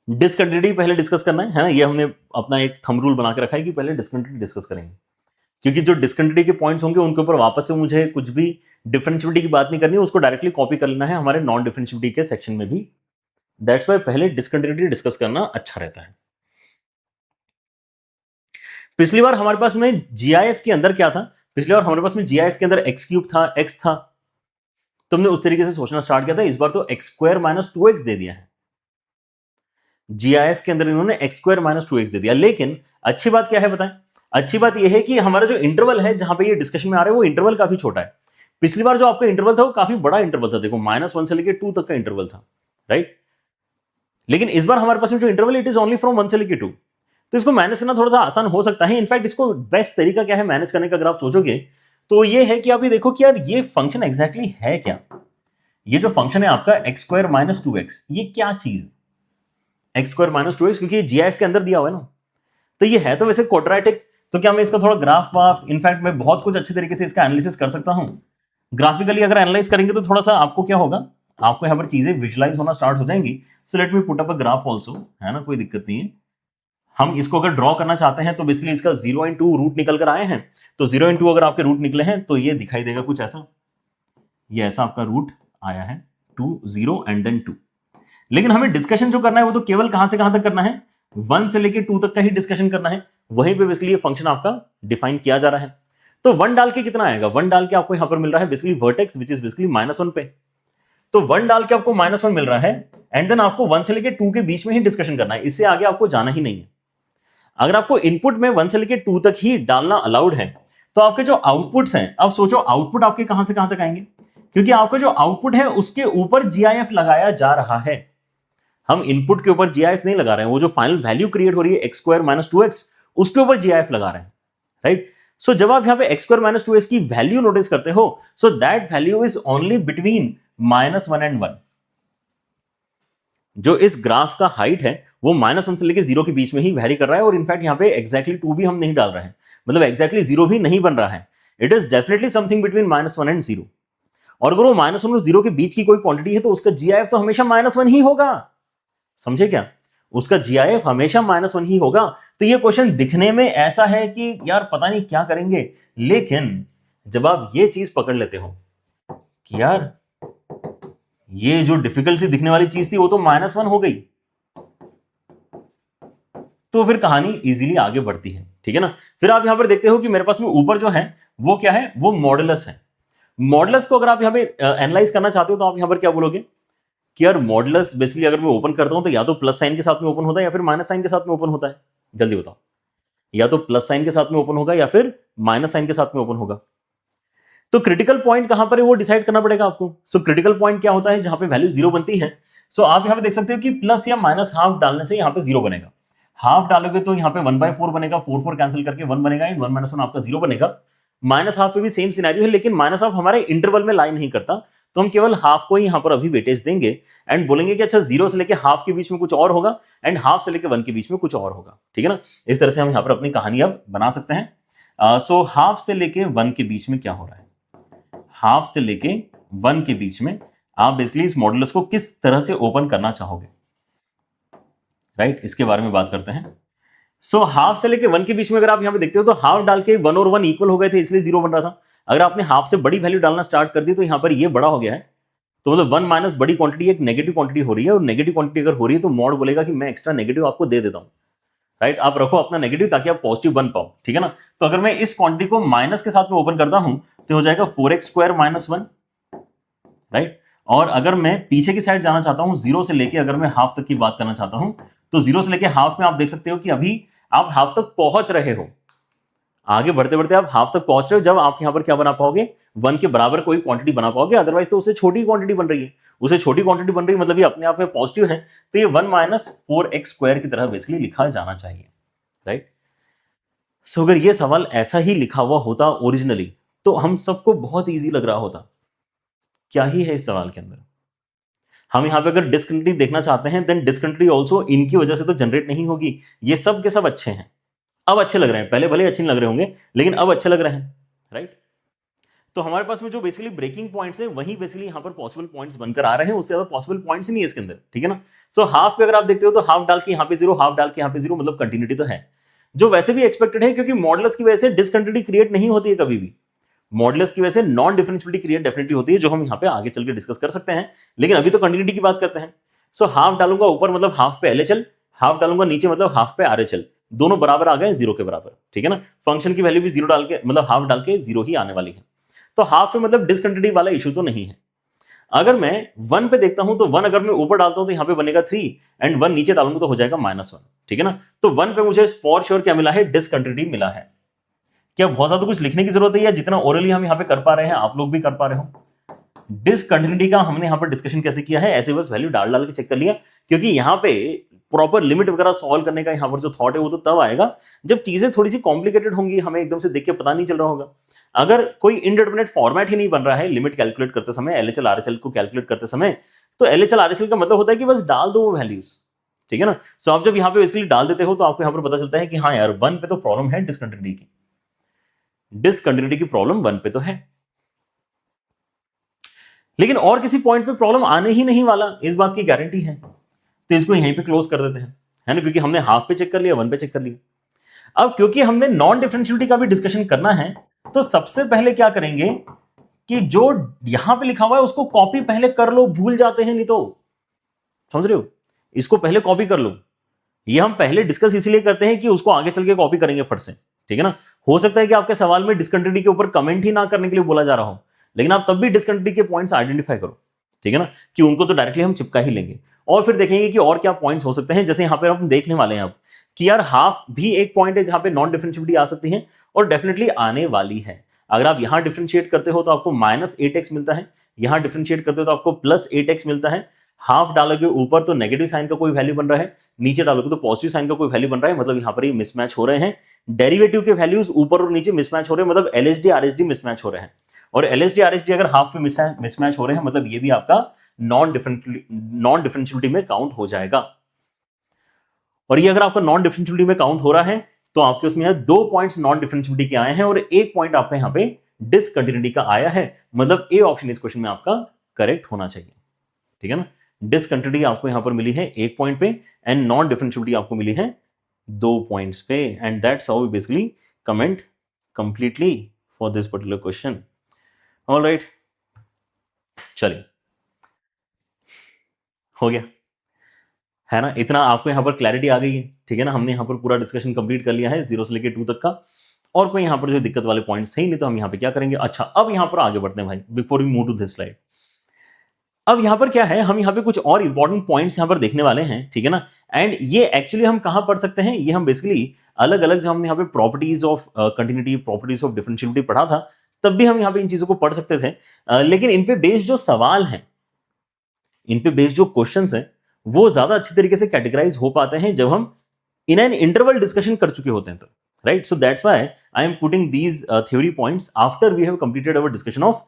[SPEAKER 1] डिसकंटिन्यूटी पहले डिस्कस करना है ना। ये हमने अपना एक थंब रूल बना के रखा है कि पहले डिसकंटिन्यूटी डिस्कस करेंगे, क्योंकि जो डिसकंटिन्यूटी के पॉइंट्स होंगे उनके ऊपर वापस से मुझे कुछ भी डिफरेंशिएबिलिटी की बात नहीं करनी है, उसको डायरेक्टली कॉपी कर लेना है हमारे नॉन डिफरेंशिएबिलिटी के सेक्शन में भी। दैट्स वाई पहले डिसकंटिन्यूटी डिस्कस करना अच्छा रहता है। पिछली बार हमारे पास में जीआईएफ के अंदर क्या था, पिछली बार हमारे पास में जीआईएफ के अंदर एक्स क्यूब था, एक्स था, तुमने उस तरीके से सोचना स्टार्ट किया था। इस बार तो एक्स स्क्वायर माइनस 2x दे दिया है, जीआईएफ के अंदर इन्होंने एक्स स्क्वायर माइनस 2x दे दिया। लेकिन अच्छी बात क्या है बताएं, अच्छी बात यह है कि हमारा जो इंटरवल है जहां पे ये डिस्कशन में आ रहा है वो इंटरवल काफी छोटा है। पिछली बार जो आपका इंटरवल था वो काफी बड़ा इंटरवल था, देखो -1 से लेकर 2 तक का इंटरवल था, राइट। लेकिन इस बार हमारे पास में जो interval it is only from 1 से लेकर 2, तो इसको मैनेज करना थोड़ा सा आसान हो सकता है। इनफैक्ट इसको बेस्ट तरीका क्या है मैनेज करने का अगर आप सोचोगे तो ये है कि आप ये देखो कि यार ये फंक्शन एग्जैक्टली है क्या, ये जो फंक्शन है आपका एक्स स्क्वायर माइनस 2x, ये क्या चीज है एक्स स्क्वायर माइनस 2x, क्योंकि जीआईएफ के अंदर दिया हुआ है ना, तो ये है तो वैसे क्वाड्रेटिक। तो क्या मैं इसका थोड़ा ग्राफ वाफ, इनफैक्ट मैं बहुत कुछ अच्छे तरीके से इसका एनालिसिस कर सकता हूं। ग्राफिकली अगर एनालाइज करेंगे तो थोड़ा सा आपको क्या होगा, आपको यहां पर चीजें विजुलाइज होना स्टार्ट हो जाएंगी। So let me put up a graph also, है ना, कोई दिक्कत नहीं है। हम इसको अगर ड्रॉ करना चाहते हैं तो बेसिकली इसका 0 and 2 रूट निकल कर आए हैं, तो 0 and 2 अगर आपके रूट निकले हैं तो ये दिखाई देगा कुछ ऐसा, ये ऐसा आपका रूट आया है 2 0 and then 2। लेकिन हमें डिस्कशन जो करना है वो तो केवल कहां से कहां तक करना है, 1 से लेकर 2 तक का ही डिस्कशन करना है। वहीं पे बेसिकली ये फंक्शन आपका डिफाइन किया जा रहा है। तो 1 डाल के कितना आएगा, 1 डाल के आपको यहां पर मिल रहा है basically vertex which is basically -1 पे। तो 1 डाल के आपको -1 मिल रहा है एंड देन आपको 1 से लेकर 2 के बीच में ही डिस्कशन करना है, इससे आगे आपको जाना ही नहीं है। अगर आपको इनपुट में 1 से लेकर 2 तक ही डालना अलाउड है तो आपके जो आउटपुट्स हैं, अब सोचो आउटपुट आपके कहां से कहां तक आएंगे, क्योंकि आपका जो आउटपुट है उसके ऊपर जीआईएफ लगाया जा रहा है। हम इनपुट के ऊपर जीआईएफ नहीं लगा रहे हैं, वो जो फाइनल वैल्यू क्रिएट हो रही है एक्स स्क्वायर माइनस 2x, उसके ऊपर जीआईएफ लगा रहे हैं, राइट। सो जब आप यहां पे एक्स स्क्वायर माइनस 2x की वैल्यू नोटिस करते हो, so that value is only between -1 and 1। जो इस ग्राफ का हाइट है वो -1 से लेकर 0 के बीच में ही वैरी कर रहा है, और इनफैक्ट यहां पे एग्जैक्टली 2 भी हम नहीं डाल रहे हैं, मतलब एग्जैक्टली 0 भी नहीं बन रहा है। It is definitely something between -1 and 0। और अगर वो -1 और 0 के बीच की कोई क्वांटिटी है तो उसका जीआईएफ तो हमेशा -1 ही होगा, समझे क्या, उसका जीआईएफ हमेशा -1 ही होगा। तो ये क्वेश्चन दिखने में ऐसा है कि यार पता नहीं क्या करेंगे, लेकिन जब आप ये चीज पकड़ लेते हो कि यार ये जो डिफिकल्ट सी दिखने वाली चीज थी वो तो -1 हो गई, तो फिर कहानी इजीली आगे बढ़ती है, ठीक है ना। फिर आप यहां पर देखते हो कि मेरे पास में ऊपर जो है वो क्या है, वो मॉडुलस है। मॉडुलस को अगर आप यहां पे एनालाइज करना चाहते हो तो आप यहां पर क्या बोलोगे कि यार मॉडुलस बेसिकली अगर मैं ओपन करता हूं तो या तो प्लस साइन के साथ में ओपन होता है या फिर माइनस साइन के साथ में ओपन होता है, जल्दी बताओ। या तो प्लस साइन के साथ में ओपन होगा या फिर माइनस साइन के साथ में ओपन होगा। तो क्रिटिकल पॉइंट कहां पर है वो डिसाइड करना पड़ेगा आपको। सो क्रिटिकल पॉइंट क्या होता है, जहां पे वैल्यू 0 बनती है। सो आप यहां पे देख सकते हो कि प्लस या माइनस हाफ डालने से यहां पे 0 बनेगा। हाफ डालोगे तो यहां पे 1/4 बनेगा, 4 कैंसिल करके 1 बनेगा, एंड 1 - 1 आपका 0 बनेगा। माइनस हाफ पे भी सेम सिनेरियो है, लेकिन माइनस हाफ हमारे इंटरवल में लाई नहीं करता, तो हम केवल हाफ को ही यहां पर अभी वेटेज देंगे एंड बोलेंगे कि अच्छा 0 से लेके हाफ के बीच में कुछ और होगा एंड हाफ से लेके 1 के बीच में कुछ और होगा, ठीक है ना। इस तरह से हम यहां पर अपनी कहानी अब बना सकते हैं। सो हाफ से लेके 1 के बीच में क्या हो रहा है, हाफ से लेके 1 के बीच में आप बेसिकली इस मॉडुलस को किस तरह से ओपन करना चाहोगे, राइट, इसके बारे में बात करते हैं। सो हाफ से लेके 1 के बीच में अगर आप यहां पे देखते हो तो हाफ डाल के 1 और 1 इक्वल हो गए थे, इसलिए 0 बन रहा था। अगर आपने हाफ से बड़ी वैल्यू डालना स्टार्ट कर दी तो यहां पर ये बड़ा हो गया है, तो मतलब 1 माइनस बड़ी क्वांटिटी एक नेगेटिव क्वांटिटी हो रही है, और नेगेटिव क्वांटिटी अगर हो रही है तो मॉड बोलेगा कि मैं एक्स्ट्रा नेगेटिव आपको दे देता हूं, राइट। आप रखो अपना नेगेटिव ताकि आप पॉजिटिव बन पाओ, ठीक है ना। तो अगर मैं इस क्वांटिटी को माइनस के साथ में ओपन करता हूं तो हो जाएगा 4x स्क्वायर माइनस 1, राइट। और अगर मैं पीछे की साइड जाना चाहता हूं 0 से लेके, अगर मैं हाफ तक की बात करना चाहता हूं तो 0 से लेके हाफ में आप देख सकते हो कि अभी आप हाफ तक पहुंच रहे हो, आगे बढ़ते बढ़ते आप हाफ तक पहुंच रहे हो, जब आप यहां पर क्या बना पाओगे, 1 के बराबर कोई क्वांटिटी बना पाओगे, अदरवाइज तो उससे छोटी क्वांटिटी बन रही है, उससे छोटी क्वांटिटी बन रही है मतलब ये अपने आप में पॉजिटिव है, तो ये 1 माइनस 4x स्क्वायर की तरह बेसिकली लिखा जाना चाहिए, राइट। सो अगर ये सवाल ऐसा ही लिखा हुआ होता ओरिजिनली तो हम सबको बहुत ईजी लग रहा होता। क्या ही है इस सवाल के अंदर, हम यहां पे अगर डिस्कंटिन्यूटी देखना चाहते हैं देन डिस्कंटिन्यूटी ऑल्सो इनकी वजह से तो जनरेट नहीं होगी, ये सब के सब अच्छे हैं, अब अच्छे लग रहे हैं, पहले भले अच्छे नहीं लग रहे होंगे लेकिन अब अच्छे लग रहे हैं, राइट। तो हमारे पास में जो बेसिकली ब्रेकिंग पॉइंट्स है वही बेसिकली यहां पर पॉसिबल पॉइंट्स बनकर आ रहे हैं, उससे ज्यादा पॉसिबल पॉइंट्स ही नहीं है इसके अंदर, ठीक है ना। सो हाफ पे अगर आप देखते हो तो हाफ डाल के यहां पे जीरो, हाफ डाल के यहां पे जीरो, मतलब कंटिन्यूटी तो है, जो वैसे भी एक्सपेक्टेड है, क्योंकि मॉडुलस की वजह से डिसकंटिन्यूटी क्रिएट नहीं होती है कभी भी, मॉडुलस की वजह से नॉन डिफरेंशियबिलिटी क्रिएट डेफिनेटली होती है, जो हम यहां पे आगे चल के डिस्कस कर सकते हैं, लेकिन अभी तो कंटिन्यूटी की बात करते हैं। सो हाफ डालूंगा ऊपर मतलब हाफ पे एलएचएल, हाफ डालूंगा नीचे मतलब हाफ पे आरएचएल, दोनों बराबर आ गए जीरो के बराबर, ठीक है ना। फंक्शन की वैल्यू भी जीरो डाल के मतलब हाफ डाल के जीरो ही आने वाली है, तो हाफ पे मतलब डिसकंटिन्यूटी वाला इशू तो नहीं है। अगर मैं 1 पे देखता हूं तो 1 अगर मैं ऊपर डालता हूं तो यहां पे बनेगा 3 एंड 1 नीचे डालूंगा तो हो जाएगा -1, ठीक है ना। तो 1 पे मुझे फॉर श्योर क्या मिला है, डिसकंटिन्यूटी मिला है। क्या बहुत ज्यादा कुछ लिखने की जरूरत है, या जितना ओरली हम यहां पे कर पा रहे हैं आप लोग भी कर पा रहे हो। डिसकंटिन्यूटी का हमने यहां पर डिस्कशन कैसे किया है, ऐसे बस वैल्यू डाल डाल के चेक कर लिया, क्योंकि यहां पे प्रॉपर लिमिट वगैरह सॉल्व करने का यहां पर जो थॉट है वो तो तब आएगा जब चीजें थोड़ी सी कॉम्प्लिकेटेड होंगी, हमें एकदम से देख के पता नहीं चल रहा होगा। अगर कोई इनडिटरमिनेट फॉर्मेट ही नहीं बन रहा है लिमिट कैलकुलेट करते समय, एलएचएल आरएचएल को कैलकुलेट करते समय, तो एलएचएल आरएचएल का मतलब होता है कि बस डाल दो वो वैल्यूज, ठीक है ना। सो आप जब यहां पे बेसिकली डाल देते हो तो आपको यहां पर पता चलता है कि हाँ यार 1 पे तो प्रॉब्लम है डिसकंटिन्यूटी की, डिसकंटिन्यूटी की प्रॉब्लम 1 पे तो है, लेकिन और किसी पॉइंट पे प्रॉब्लम आने ही नहीं वाला, इस बात की गारंटी है। तो इसको यहीं पे क्लोज कर देते हैं, है ना, क्योंकि हमने हाफ पे चेक कर लिया, 1 पे चेक कर लिया। अब क्योंकि हमने नॉन डिफरेंशियबिलिटी का भी डिस्कशन करना है, तो सबसे पहले क्या करेंगे कि जो यहां पे लिखा हुआ है उसको कॉपी पहले कर लो, भूल जाते हैं नहीं तो, समझ रहे हो, इसको पहले कॉपी कर लो। ये हम पहले डिस्कस इसलिए करते हैं कि उसको आगे चल के कॉपी करेंगे फट से, ठीक है ना। हो सकता है कि आपके सवाल में डिसकंटिन्यूटी के ऊपर कमेंट ही ना करने के लिए बोला जा रहा हो, लेकिन आप तब भी डिसकंटिन्यूटी के पॉइंट्स आइडेंटिफाई करो, ठीक है ना, कि उनको तो डायरेक्टली हम चिपका ही लेंगे, और फिर देखेंगे कि और क्या पॉइंट्स हो सकते हैं। जैसे यहां पर हम देखने वाले हैं अब कि यार हाफ भी एक पॉइंट है जहां पे नॉन डिफरेंशियबिलिटी आ सकती है, और डेफिनेटली आने वाली है। अगर आप यहां डिफरेंशिएट करते हो तो आपको -8x मिलता है, यहां डिफरेंशिएट करते हो तो आपको +8x मिलता है। हाफ डालोगे ऊपर तो नेगेटिव साइन का कोई वैल्यू बन रहा है, नीचे डालोगे तो पॉजिटिव साइन का कोई वैल्यू बन रहा है, मतलब यहां पर ये मिसमैच हो रहे हैं। डेरिवेटिव के वैल्यूज ऊपर और नीचे मिसमैच हो रहे हैं, मतलब एलएचडी आरएचडी मिसमैच हो रहे हैं, और एलएचडी आरएचडी अगर हाफ में मिसमैच हो रहे हैं मतलब ये भी आपका नॉन डिफरेंशियबिलिटी में काउंट हो जाएगा। और ये अगर आपका नॉन डिफरेंशियबिलिटी में काउंट हो रहा है तो आपके उसमें 2 पॉइंट्स नॉन डिफरेंशियबिलिटी के आए हैं और 1 पॉइंट आपका यहां पे डिसकंटिन्यूटी का आया है, मतलब ए ऑप्शन इस क्वेश्चन में आपका करेक्ट होना चाहिए, ठीक है ना। डिसकंटिन्यूटी आपको यहां पर मिली है 1 पॉइंट पे एंड नॉन डिफरेंशियबिलिटी आपको मिली है 2 पॉइंट्स पे, and that's how we basically comment completely for this particular question. Alright, चलिए हो गया है ना, इतना आपको यहां पर क्लैरिटी आ गई है, ठीक है ना। हमने यहां पर पूरा डिस्कशन कंप्लीट कर लिया है 0 से लेकर 2 तक का, और कोई यहां पर जो दिक्कत वाले पॉइंट्स थे नहीं, तो हम यहां पे क्या करेंगे। अच्छा, अब यहां पर आगे बढ़ते हैं भाई, before we move to this slide. अब यहां पर क्या है, हम यहां पे कुछ और इंपॉर्टेंट पॉइंट्स यहां पर देखने वाले हैं, ठीक है ना। एंड ये एक्चुअली हम कहां पढ़ सकते हैं, ये हम बेसिकली अलग अलग जो हमने यहां पे properties of continuity, properties of differentiability पढ़ा था, तब भी हम यहां पे इन चीजों को पढ़ सकते थे, लेकिन इन पे बेस्ड जो सवाल है, इन पे बेस्ड जो क्वेश्चंस हैं, वो ज्यादा अच्छी तरीके से कैटेगराइज हो पाते हैं जब हम इन एन इंटरवल डिस्कशन कर चुके होते हैं तो, right. So that's why I am putting these theory points after we have completed our discussion of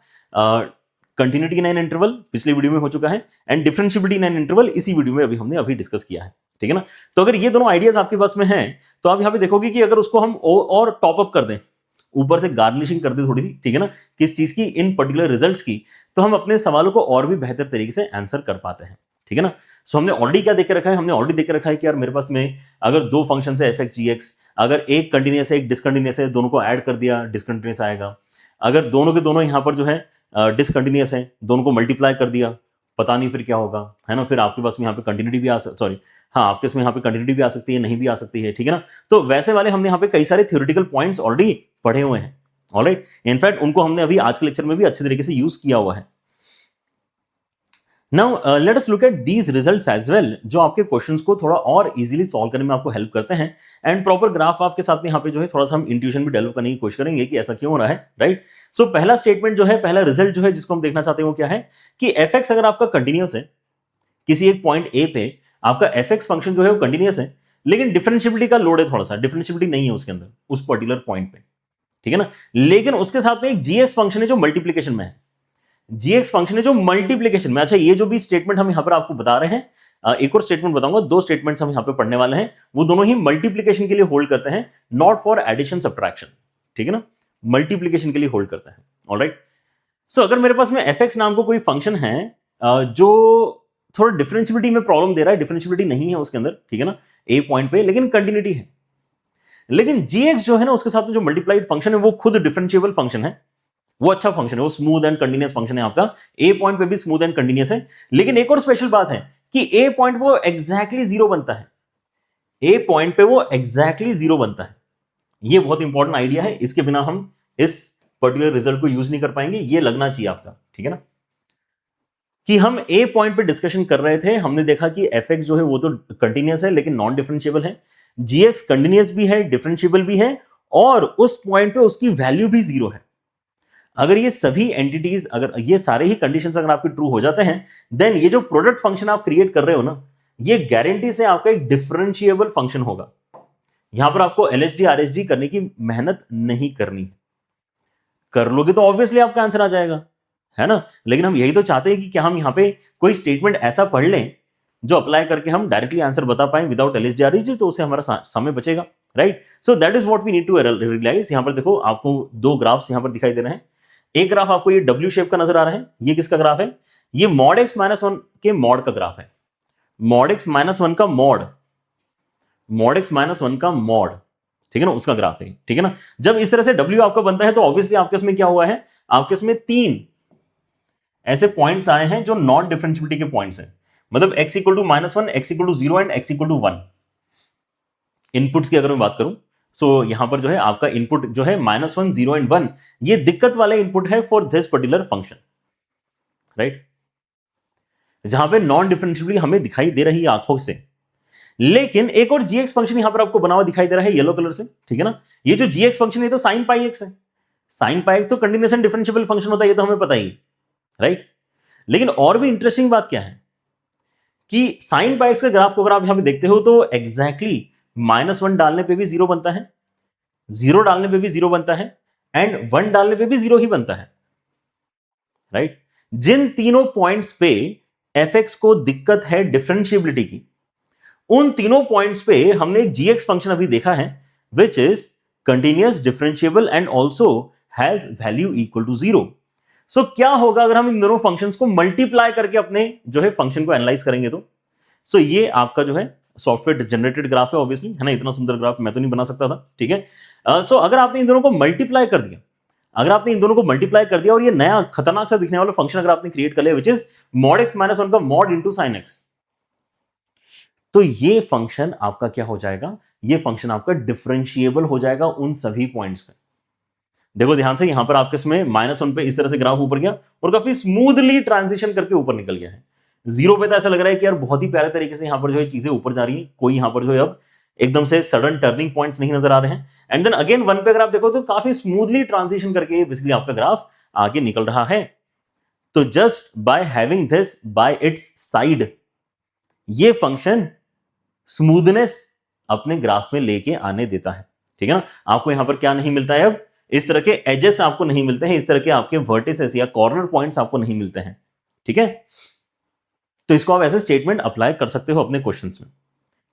[SPEAKER 1] continuity in an interval, पिछले वीडियो में हो चुका है, and differentiability in an interval इसी वीडियो में हमने डिस्कस किया है, ठीक है ना। तो अगर ये दोनों आइडियाज आपके पास में हैं तो आप यहां पे देखोगे कि अगर उसको हम और टॉप अप कर दें, ऊपर से गार्निशिंग कर दे थोड़ी सी, ठीक है ना, किस चीज की, इन पर्टिकुलर रिजल्ट्स की, तो हम अपने सवालों को और भी बेहतर तरीके से आंसर कर पाते हैं, ठीक है ना। सो हमने ऑलरेडी क्या देख के रखा है, हमने ऑलरेडी देख के रखा है कि यार मेरे पास में अगर 2 फंक्शन है f(x) g(x), अगर एक कंटिन्यूअस है एक डिसकंटिन्यूअस है, दोनों को ऐड कर दिया डिसकंटिन्यूअस आएगा। अगर दोनों के दोनों यहां पर जो है डिसकंटिन्यूअस है, दोनों को मल्टीप्लाई कर दिया, पता नहीं फिर क्या होगा, है ना। फिर आपके पास में यहाँ पे कंटिन्यूटी भी आपके इसमें यहाँ पे कंटिन्यूटी भी आ सकती है, नहीं भी आ सकती है, ठीक है ना। तो वैसे वाले हमने यहाँ पे कई सारे थ्योरेटिकल पॉइंट्स ऑलरेडी पढ़े हुए हैं, ऑलराइट। इनफैक्ट उनको हमने अभी आज के लेक्चर में भी अच्छे तरीके से यूज किया हुआ है। Now let us look at these results as well, जो आपके क्वेश्चंस को थोड़ा और इजीली सॉल्व करने में आपको हेल्प करते हैं। एंड प्रॉपर ग्राफ आपके साथ में यहाँ पे जो है थोड़ा सा हम इंट्यूशन भी डेवलप करने की कोशिश करेंगे कि ऐसा क्यों हो रहा है, राइट। सो पहला स्टेटमेंट जो है, पहला रिजल्ट जो है जिसको हम देखना चाहते हैं वो क्या है कि एफ एक्स अगर आपका कंटिन्यूस है, किसी एक पॉइंट ए पे आपका एफ एक्स फंक्शन जो है वो कंटिन्यूस है, लेकिन डिफरेंशियबिलिटी का लोड है, थोड़ा सा डिफरेंशियबिलिटी नहीं है उसके अंदर उस पर्टिकुलर पॉइंट पे, ठीक है ना। लेकिन उसके साथ में एक जी एक्स फंक्शन है जो मल्टीप्लीकेशन में है, जी एक्स फंक्शन है जो मल्टीप्लीकेशन में। अच्छा, ये जो भी स्टेटमेंट हम यहां पर आपको बता रहे हैं, एक और स्टेटमेंट बताऊंगा, दो स्टेटमेंट्स हम यहां पे पढ़ने वाले हैं, वो दोनों ही मल्टीप्लीकेशन के लिए होल्ड करते हैं, नॉट फॉर एडिशन सब्ट्रैक्शन, ठीक है ना, मल्टीप्लीकेशन के लिए होल्ड करते हैं। ऑलराइट, सो अगर मेरे पास में एफ एक्स नाम को कोई फंक्शन है जो थोड़ा डिफरेंशियबिलिटी में प्रॉब्लम दे रहा है, डिफरेंशियबिलिटी नहीं है उसके अंदर, ठीक है ना, ए पॉइंट पे, लेकिन कंटिन्यूटी है, लेकिन जी एक्स जो है ना उसके साथ में जो मल्टीप्लाइड फंक्शन है वो खुद डिफरेंशिएबल फंक्शन है, वो अच्छा फंक्शन है, वो स्मूथ एंड कंटिन्यूस फंक्शन है आपका, ए पॉइंट पे भी स्मूथ एंड कंटिन्यूस है। लेकिन एक और स्पेशल बात है कि ए पॉइंट वो एग्जैक्टली जीरो बनता है, ए पॉइंट पे वो एग्जैक्टली जीरो बनता है। ये बहुत इंपॉर्टेंट आइडिया है, इसके बिना हम इस पर्टिकुलर रिजल्ट को यूज नहीं कर पाएंगे, ये लगना चाहिए आपका, ठीक है ना। कि हम ए पॉइंट पे डिस्कशन कर रहे थे, हमने देखा कि एफ एक्स जो है वो तो कंटिन्यूस है लेकिन नॉन डिफरेंशिएबल है, जी एक्स कंटिन्यूस भी है, डिफरेंशिएबल भी है, और उस पॉइंट पे उसकी वैल्यू भी जीरो है। अगर ये सभी एंटिटीज, अगर ये सारे ही कंडीशंस अगर आपके ट्रू हो जाते हैं, देन ये जो प्रोडक्ट फंक्शन आप क्रिएट कर रहे हो ना, ये गारंटी से आपका एक डिफरेंशिएबल फंक्शन होगा। यहां पर आपको एलएचडी आरएचडी करने की मेहनत नहीं करनी है, कर लोगे तो ऑब्वियसली आपका आंसर आ जाएगा, है ना। लेकिन हम यही तो चाहते हैं कि क्या हम यहां पे कोई स्टेटमेंट ऐसा पढ़ लें जो अप्लाई करके हम डायरेक्टली आंसर बता पाए विदाउट एलएचडी आरएचडी, तो उससे हमारा समय बचेगा, right. So that is what we need to realise. यहां पर देखो आपको दो ग्राफ्स यहां पर दिखाई दे रहे हैं, एक ग्राफ आपको ये डब्ल्यू शेप का नजर आ रहा है, ये किसका ग्राफ है, ये मॉड एक्स माइनस वन के मॉड का ग्राफ है, मॉड एक्स माइनस वन का mod, mod x minus one का मॉड, ठीक है ना, उसका ग्राफ है, ठीक है ना। जब इस तरह से डब्ल्यू आपका बनता है तो ऑब्वियसली आपके इसमें क्या हुआ है, आपके इसमें तीन ऐसे पॉइंट्स आए हैं जो नॉन डिफरेंशियबिलिटी के पॉइंट्स हैं, मतलब x equal to minus one, x equal to zero and x equal to one. Inputs की अगर मैं बात करूं, सो यहां पर जो है आपका इनपुट जो है minus one, zero and one, ये दिक्कत वाले इनपुट है for this particular function, right, जहां पे नॉन डिफरेंशियबिलिटी हमें दिखाई दे रही है आंखों से। लेकिन एक और जीएक्स फंक्शन यहां पर आपको बना हुआ दिखाई दे रहा है येलो कलर से, ठीक है ना। ये जो जीएक्स फंक्शन है तो साइन पाई एक्स है, साइन पाई एक्स तो कंटिन्यूस एंड डिफरेंशिएबल फंक्शन होता है, ये तो हमें पता ही, राइट। लेकिन और भी इंटरेस्टिंग बात क्या है कि साइन पाई एक्स का ग्राफ को अगर आप यहां पे देखते हो तो एग्जैक्टली माइनस वन डालने पे भी जीरो बनता है, जीरो डालने पे भी जीरो बनता है, एंड वन डालने पे भी जीरो ही बनता है, राइट। जिन तीनों पॉइंट्स पे एफ एक्स को दिक्कत है डिफरेंशिएबिलिटी की, उन तीनों पॉइंट्स पे हमने एक जीएक्स फंक्शन अभी देखा है which is continuous, differentiable and also has value equal to zero. So क्या होगा अगर हम इन दोनों फंक्शंस को मल्टीप्लाई करके अपने जो है फंक्शन को एनालाइज करेंगे तो। सो ये आपका जो है सॉफ्टवेयर जनरेटेड ग्राफ है ऑब्वियसली, है ना, इतना सुंदर ग्राफ मैं तो नहीं बना सकता था, ठीक है। सो अगर आपने इन दोनों को मल्टीप्लाई कर दिया, अगर आपने इन दोनों को मल्टीप्लाई कर दिया और ये नया खतरनाक सा दिखने वाला फंक्शन अगर आपने क्रिएट कर लिया which is mod x minus one का मॉड इंटू साइन एक्स, तो ये फंक्शन आपका क्या हो जाएगा, ये फंक्शन आपका डिफरेंशिएबल हो जाएगा उन सभी पॉइंट्स पे। देखो ध्यान से, यहां पर आपके इसमें माइनस वन पे इस तरह से ग्राफ ऊपर गया और काफी स्मूथली ट्रांजिशन करके ऊपर निकल गया है। जीरो पे तो ऐसा लग रहा है कि यार बहुत ही प्यारे तरीके से यहां पर जो है चीजें ऊपर जा रही हैं, कोई यहां पर जो है अब एकदम से सडन टर्निंग पॉइंट्स नहीं नजर आ रहे हैं। एंड देन अगेन वन पे अगर आप देखो तो काफी स्मूथली ट्रांजिशन करके बेसिकली आपका ग्राफ आगे निकल रहा है। तो just by having this by it's side, ये फंक्शन स्मूथनेस अपने ग्राफ में लेके आने देता है, ठीक है ना। आपको यहां पर क्या नहीं मिलता है, अब इस तरह के एजेस आपको नहीं मिलते हैं, इस तरह के आपके वर्टिसेस या कॉर्नर पॉइंट्स आपको नहीं मिलते हैं, ठीक है। तो इसको आप ऐसे स्टेटमेंट अप्लाई कर सकते हो अपने क्वेश्चंस में।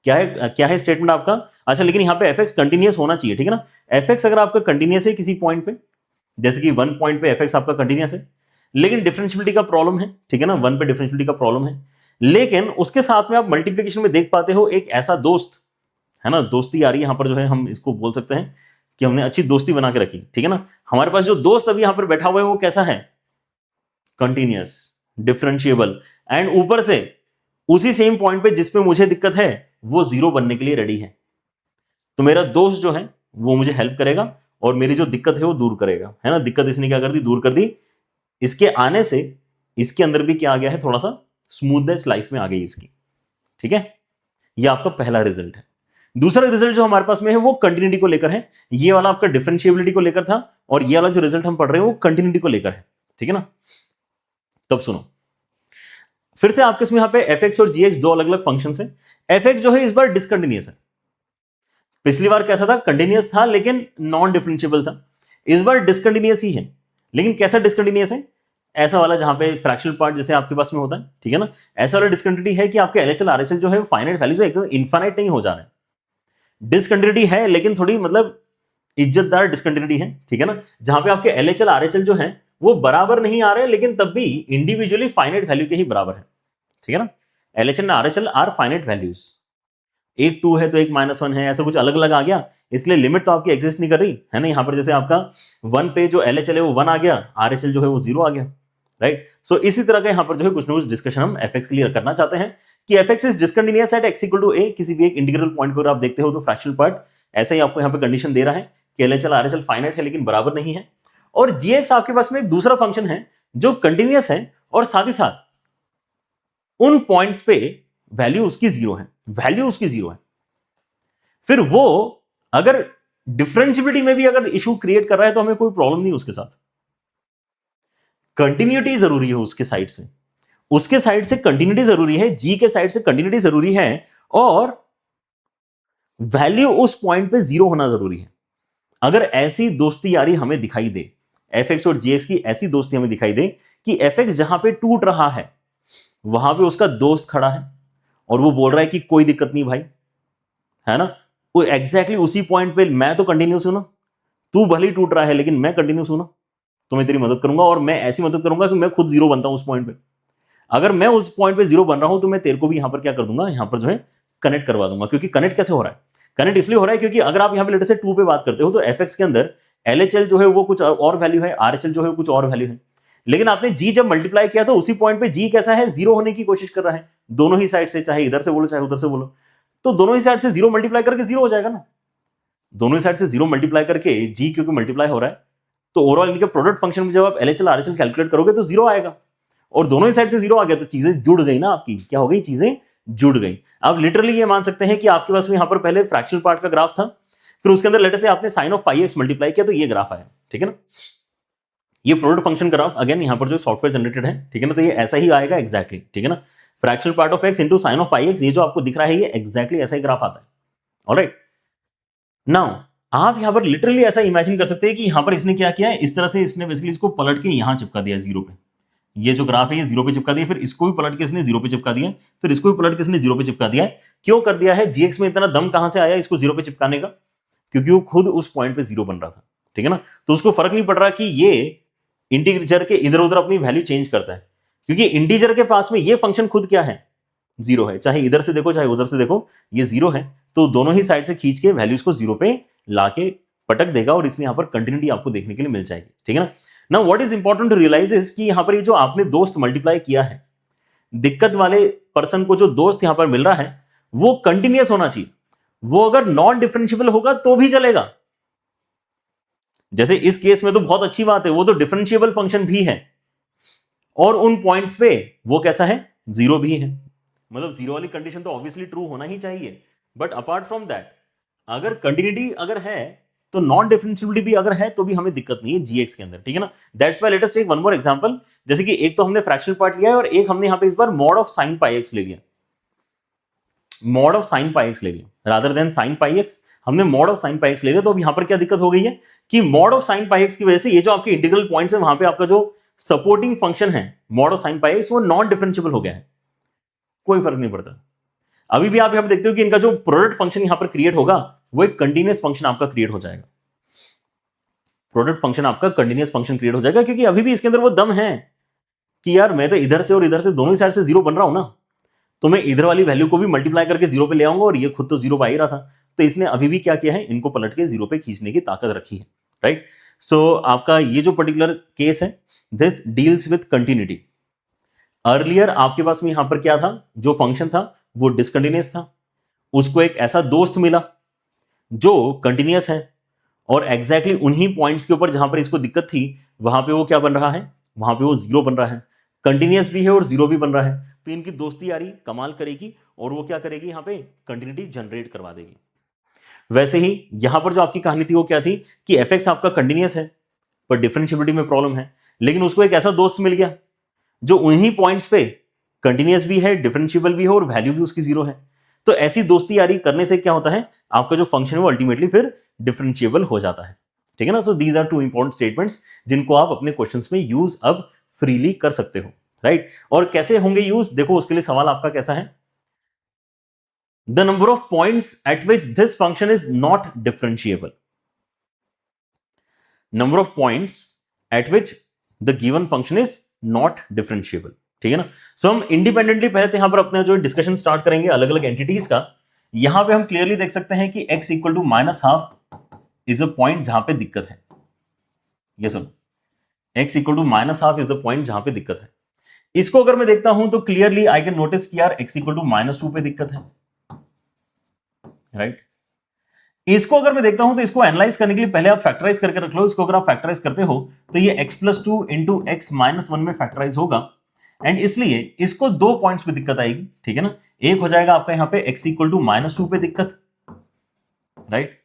[SPEAKER 1] क्या है स्टेटमेंट आपका, अच्छा, लेकिन यहां पे एफ एक्स कंटिन्यूस होना चाहिए, ठीक है ना। एफ एक्स अगर आपका कंटिन्यूस है किसी पॉइंट पे, जैसे कि वन पॉइंट पे एफ एक्स आपका कंटिन्यूस है, लेकिन डिफरेंशियबिलिटी का प्रॉब्लम है, ठीक है ना, वन पे डिफरेंशियबिलिटी का प्रॉब्लम है, लेकिन उसके साथ में आप मल्टीप्लीकेशन में देख पाते हो एक ऐसा दोस्त, है ना, दोस्ती आ रही है यहां पर जो है, हम इसको बोल सकते हैं कि हमने अच्छी दोस्ती बना के रखी, ठीक है ना। हमारे पास जो दोस्त अभी यहां पर बैठा हुआ है वो कैसा है, कंटिन्यूअस, डिफरेंशिएबल, एंड ऊपर से उसी सेम पॉइंट पे जिसपे मुझे दिक्कत है वो जीरो बनने के लिए रेडी है। तो मेरा दोस्त जो है वो मुझे हेल्प करेगा और मेरी जो दिक्कत है वो दूर करेगा, है ना। दिक्कत इसने क्या कर दी, दूर कर दी। इसके आने से इसके अंदर भी क्या आ गया है, थोड़ा सा स्मूथनेस लाइफ में आ गई इसकी। ठीक है, ये आपका पहला रिजल्ट है। दूसरा रिजल्ट जो हमारे पास में है वो कंटिन्यूटी को लेकर है। ये वाला आपका डिफरेंशिएबिलिटी को लेकर था और ये वाला जो रिजल्ट हम पढ़ रहे हैं वो कंटिन्यूटी को लेकर है। ठीक है ना, तब सुनो फिर से आपके इसमें यहां पे fx और gx दो अलग अलग फंक्शंस हैं। fx जो है इस बार डिसकंटिन्यूअस है। पिछली बार कैसा था, कंटिन्यूअस था लेकिन नॉन डिफरेंशिएबल था। इस बार डिसकंटिन्यूअस ही है, लेकिन कैसा डिसकंटिन्यूअस है, ऐसा वाला जहां पे फ्रैक्शनल पार्ट जैसे आपके पास में होता है। ठीक है ना, ऐसा वाला डिसकंटिन्यूटी है कि आपके एलएचएल आरएचएल जो है फाइनाइट वैल्यू से एकदम इनफाइनाइट नहीं हो जा रहा है। डिसकंटिन्यूटी है लेकिन थोड़ी मतलब इज्जतदार डिसकंटिन्यूटी है। ठीक है ना, जहां पे आपके एलएचएल आरएचएल जो है वो बराबर नहीं आ रहे, लेकिन तब भी इंडिविजुअली फाइनाइट वैल्यू के ही बराबर है। ठीक है ना, एलएचएल और आरएचएल आर फाइनाइट वैल्यूज, एक 2 है तो एक -1 है, ऐसा कुछ अलग अलग आ गया, इसलिए लिमिट तो आपकी एग्जिस्ट नहीं कर रही है ना। यहां पर जैसे आपका 1 पे जो एलएचएल है वो 1 आ गया, आरएचएल जो है वो 0 आ गया। राइट, सो इसी तरह का यहां पर जो है कुछ ना कुछ डिस्कशन हम एफएक्स के लिए करना चाहते हैं कि f x is discontinuous at x = a। किसी भी एक इंटीग्रल पॉइंट को अगर आप देखते हो तो फ्रैक्शनल पार्ट ऐसा ही आपको यहां पे कंडीशन दे रहा है कि एलएचएल आरएचएल फाइनाइट है लेकिन बराबर नहीं है। और जीएक्स आपके पास में एक दूसरा फंक्शन है जो कंटिन्यूअस है और साथ ही साथ उन पॉइंट्स पे वैल्यू उसकी 0 है, वैल्यू उसकी 0 है। फिर वो अगर डिफरेंशिएबिलिटी में भी अगर इशू क्रिएट कर रहा है तो हमें कोई प्रॉब्लम नहीं उसके साथ। कंटिन्यूटी जरूरी है उसके साइड से, उसके साइड से कंटिन्यूटी जरूरी है, जी के साइड से कंटिन्यूटी जरूरी है, और वैल्यू उस पॉइंट पे 0 होना जरूरी है। अगर ऐसी दोस्ती यारी हमें दिखाई दे, एफएक्स और जीएक्स की ऐसी दोस्ती हमें दिखाई दे कि एफएक्स जहां पे टूट रहा है वहां पे उसका दोस्त खड़ा है और वो बोल रहा है कि कोई दिक्कत नहीं भाई, है ना, वो एग्जैक्टली उसी पॉइंट पे मैं तो कंटिन्यूस हूं ना, तू भले ही टूट रहा है लेकिन मैं कंटिन्यूस हूं ना, तो मैं तेरी मदद करूंगा और मैं ऐसी मदद करूंगा कि मैं खुद 0 बनता हूं उस पॉइंट पे। अगर मैं उस पॉइंट पे 0 बन रहा हूं तो मैं तेरे को भी यहां पर क्या कर दूंगा, यहां पर जो है कनेक्ट करवा दूंगा। क्योंकि कनेक्ट कैसे हो रहा है, कनेक्ट इसलिए हो रहा है क्योंकि अगर आप यहां पे लेटर से 2 पे बात करते हो तो एफएक्स के अंदर एलएचएल जो है वो कुछ और वैल्यू है, आरएचएल जो है कुछ और वैल्यू है, लेकिन आपने जी जब मल्टीप्लाई किया तो उसी पॉइंट पे जी कैसा है, 0 होने की कोशिश कर रहा है दोनों ही साइड से, चाहे इधर से बोलो चाहे उधर से बोलो, तो दोनों ही साइड से 0 मल्टीप्लाई करके 0 हो जाएगा ना। दोनों ही साइड से 0 मल्टीप्लाई करके जी क्योंकि मल्टीप्लाई हो रहा है तो ओवरऑल इनके प्रोडक्ट फंक्शन में जब आप एलएचएल आरएचएल कैलकुलेट करोगे तो 0 आएगा, और दोनों ही साइड से 0 आ गया तो चीजें जुड़ गई ना आपकी, क्या हो गई, चीजें जुड़ गई। आप लिटरली ये मान सकते हैं कि आपके पास में यहां पर पहले फ्रैक्शनल पार्ट का ग्राफ था, फिर उसके अंदर लेटर से आपने sine of pi x multiply किया तो ये ग्राफ आया। ठीक है ना, ये प्रोडक्ट फंक्शन ग्राफ अगेन यहां पर जो सॉफ्टवेयर जनरेटेड है। ठीक है ना, तो ये ऐसा ही आएगा एग्जैक्टली। ठीक है ना, fractional part of x into sine of pi x, ये जो आपको दिख रहा है ये एग्जैक्टली ऐसा ही ग्राफ आता है। ऑलराइट, नाउ आप यहां पर लिटरली ऐसा इमेजिन कर सकते हैं कि यहां पर इसने क्या किया है, इस तरह से इसने बेसिकली इसको पलट के यहां चिपका दिया 0 पे, ये जो ग्राफ है ये 0 पे चिपका दिया, फिर इसको भी पलट के इसने 0 पे चिपका दिया, फिर इसको भी पलट के इसने 0 पे चिपका दिया। क्यों कर दिया है, जीएक्स में इतना दम कहां से आया इसको 0 पे चिपकाने का, क्योंकि वो खुद उस पॉइंट पे 0 बन रहा था। ठीक है ना, तो उसको फर्क नहीं पड़ रहा कि ये इंटीजर के इधर उधर अपनी वैल्यू चेंज करता है, क्योंकि इंटीजर के पास में ये फंक्शन खुद क्या है, 0 है, चाहे इधर से देखो चाहे उधर से देखो ये 0 है, तो दोनों ही साइड से खींच के वैल्यूज को 0 पे लाके पटक देगा और इसलिए यहां पर कंटिन्यूटी आपको देखने के लिए मिल जाएगी। ठीक है ना, now what is important to realise is कि यहां पर ये जो आपने दोस्त मल्टीप्लाई किया है, दिक्कत वाले पर्सन को जो दोस्त यहां पर मिल रहा है वो कंटिन्यूअस होना चाहिए, वो अगर नॉन डिफरेंशिएबल होगा तो भी चलेगा। जैसे इस केस में तो बहुत अच्छी बात है, वो तो डिफरेंशिएबल फंक्शन भी है और उन पॉइंट्स पे वो कैसा है, 0 भी है, मतलब 0 वाली कंडीशन तो ऑब्वियसली ट्रू होना ही चाहिए। बट अपार्ट फ्रॉम दैट अगर कंटिन्यूटी अगर है तो नॉन डिफरेंशिएबिलिटी भी अगर है तो भी हमें दिक्कत नहीं है जीएक्स के अंदर। ठीक है ना, that's why let us take one more example. जैसे कि एक तो हमने फ्रैक्शनल पार्ट लिया है और एक हमने यहां पे इस बार mod of sine pi x ले लिया, mod of sine pi x ले लिया rather than sine pi x, हमने mod of sine pi x ले लिया। तो अब यहां पर क्या दिक्कत हो गई है कि mod of sine pi x की वजह से ये जो आपके इंटीग्रल पॉइंट्स है वहां पे आपका जो सपोर्टिंग फंक्शन है mod of sine pi x वो नॉन डिफरेंशिएबल हो गया है, कोई फर्क नहीं पड़ता। अभी भी आप यहां पर देखते हो कि इनका जो प्रोडक्ट फंक्शन यहां पर क्रिएट होगा वो एक कंटिन्यूअस फंक्शन आपका क्रिएट हो जाएगा, प्रोडक्ट फंक्शन आपका कंटिन्यूअस फंक्शन क्रिएट हो जाएगा, क्योंकि अभी भी इसके अंदर वो दम है कि यार मैं तो इधर से और इधर से दोनों ही साइड से 0 बन रहा हूं ना, तो मैं इधर वाली वैल्यू को भी मल्टीप्लाई करके 0 पे ले आऊंगा और ये खुद तो 0 पे आ ही रहा था, तो इसने अभी भी क्या किया है, इनको पलट के 0 पे खींचने की ताकत रखी है। राइट, सो आपका ये जो पर्टिकुलर केस है this deals with continuity. Earlier आपके पास में यहां पर क्या था, जो फंक्शन था वो डिसकंटिन्यूअस था, उसको एक ऐसा दोस्त मिला जो कंटिन्यूअस है और एग्जैक्टली उन्हीं पॉइंट्स के ऊपर जहां पर इसको दिक्कत थी वहां पे वो क्या बन रहा है, वहां पे वो 0 बन रहा है, कंटिन्यूअस भी है और 0 भी बन रहा है। तो इनकी दोस्ती यारी कमाल करेगी और वो क्या करेगी, यहां पे कंटिन्यूटी जनरेट करवा देगी। वैसे ही यहां पर जो आपकी कहानी थी वो क्या थी कि एफ आपका कंटिन्यूस है पर डिफरेंशियबिलिटी में प्रॉब्लम है, लेकिन उसको एक ऐसा दोस्त मिल गया जो उन्हीं पॉइंट्स पे कंटिन्यूस भी है, डिफरेंशियबल भी है और वैल्यू भी उसकी जीरो है। तो ऐसी दोस्ती यारी करने से क्या होता है, आपका जो फंक्शन है वो अल्टीमेटली फिर डिफरेंशियबल हो जाता है। ठीक है ना। So these are two important statements जिनको आप अपने क्वेश्चंस में यूज अब फ्रीली कर सकते हो, राइट। और कैसे होंगे यूज, देखो उसके लिए सवाल आपका कैसा है, the number of points at which this function is not differentiable, number of points at which the given function is not differentiable. ठीक है ना। सो हम इंडिपेंडेंटली पहले तो यहां पर अपने जो डिस्कशन स्टार्ट करेंगे अलग अलग एंटिटीज का। यहां पे हम क्लियरली देख सकते हैं कि x equal to -½ is a point जहां पे दिक्कत है। ये सुन, x equal to -½ is the point जहां पे दिक्कत है। इसको अगर मैं देखता हूं तो क्लियरली आई कैन नोटिस कि यार x इक्वल टू -2 पे दिक्कत है, राइट। इसको अगर मैं देखता हूं तो इसको एनालाइज करने के लिए पहले आप फैक्टराइज करके रख लो। इसको अगर आप फैक्टराइज करते हो तो ये x+2 इंटू x-1 में फैक्टराइज होगा एंड इसलिए इसको 2 पॉइंट्स पे दिक्कत आएगी। ठीक है ना। एक हो जाएगा आपका यहां पे x इक्वल टू -2 पे दिक्कत, राइट,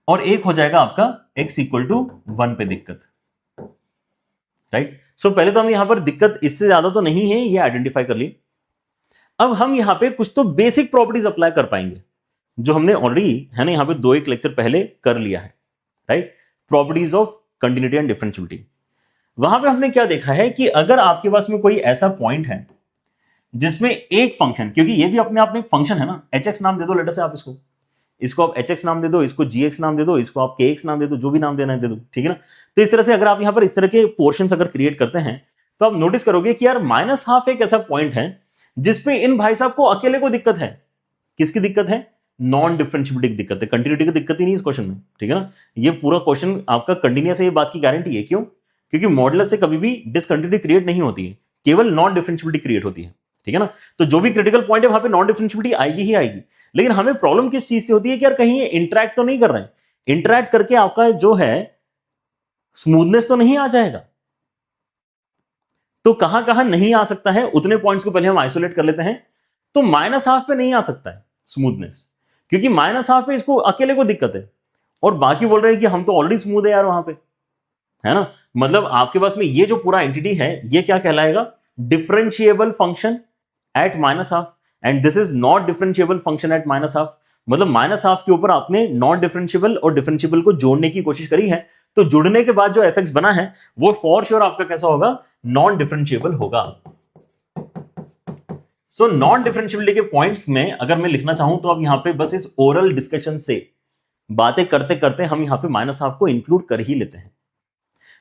[SPEAKER 1] और एक हो जाएगा आपका x इक्वल टू 1 पे दिक्कत, राइट। सो पहले तो हम यहां पर दिक्कत इससे ज्यादा तो नहीं है ये आइडेंटिफाई कर ली। अब हम यहां पे कुछ तो बेसिक प्रॉपर्टीज अप्लाई कर पाएंगे जो हमने ऑलरेडी है ना यहां पे 2-1 लेक्चर पहले कर लिया है, right. Properties of continuity and differentiability. वहां पे हमने क्या देखा है कि अगर आपके पास में कोई ऐसा पॉइंट है जिसमें एक फंक्शन, क्योंकि ये भी अपने आप में एक फंक्शन है ना, hx नाम दे दो लेटर से आप इसको आप hx नाम दे दो, इसको gx नाम दे दो, इसको आप kx नाम दे दो, जो भी नाम देना है दे दो। ठीक है ना। तो इस तरह से अगर आप यहां पर इस तरह के पोर्शंस अगर क्रिएट करते हैं तो आप नोटिस करोगे कि यार -½ एक ऐसा पॉइंट है जिसपे इन भाई साहब को अकेले को दिक्कत है। किसकी दिक्कत है? नॉन डिफरेंशियबिलिटी की दिक्कत है, कंटिन्यूटी की दिक्कत ही नहीं इस क्वेश्चन में। ठीक है ना। ये पूरा क्वेश्चन आपका कंटिन्यूअस है, ये बात की गारंटी है। क्यों? क्योंकि मॉडुलस से कभी भी डिसकंटिन्यूटी क्रिएट नहीं होती है, केवल नॉन डिफरेंशियबिलिटी क्रिएट होती है। ठीक है ना। तो जो भी क्रिटिकल पॉइंट है वहां पे नॉन डिफरेंशियबिलिटी आएगी ही आएगी। लेकिन हमें प्रॉब्लम किस चीज से होती है कि यार कहीं ये इंटरैक्ट तो नहीं कर रहे हैं, इंटरैक्ट करके आपका जो है स्मूथनेस तो नहीं आ जाएगा। तो कहां कहां नहीं आ सकता है उतने पॉइंट्स को पहले हम आइसोलेट कर लेते हैं। तो -½ पे नहीं आ सकता है स्मूथनेस, क्योंकि -½ पे इसको अकेले को दिक्कत है और बाकी बोल रहे हैं कि हम तो ऑलरेडी स्मूथ है यार वहां पे, है ना। मतलब आपके पास में ये जो पूरा एंटिटी है ये क्या कहलाएगा? Differentiable function at -½ and this is not differentiable function at -½ मतलब -½ के ऊपर आपने नॉन डिफरेंशिएबल और डिफरेंशिएबल को जोड़ने की कोशिश करी है, तो जुड़ने के बाद जो एफ बना है वो फॉर श्योर आपका कैसा होगा? नॉन डिफरेंशिएबल होगा। सो नॉन डिफरेंशिएबिलिटी के पॉइंट्स में अगर मैं लिखना चाहूं तो अब यहां पे बस इस ओरल डिस्कशन से बातें करते करते हम यहां पे -½ को इंक्लूड कर ही लेते हैं।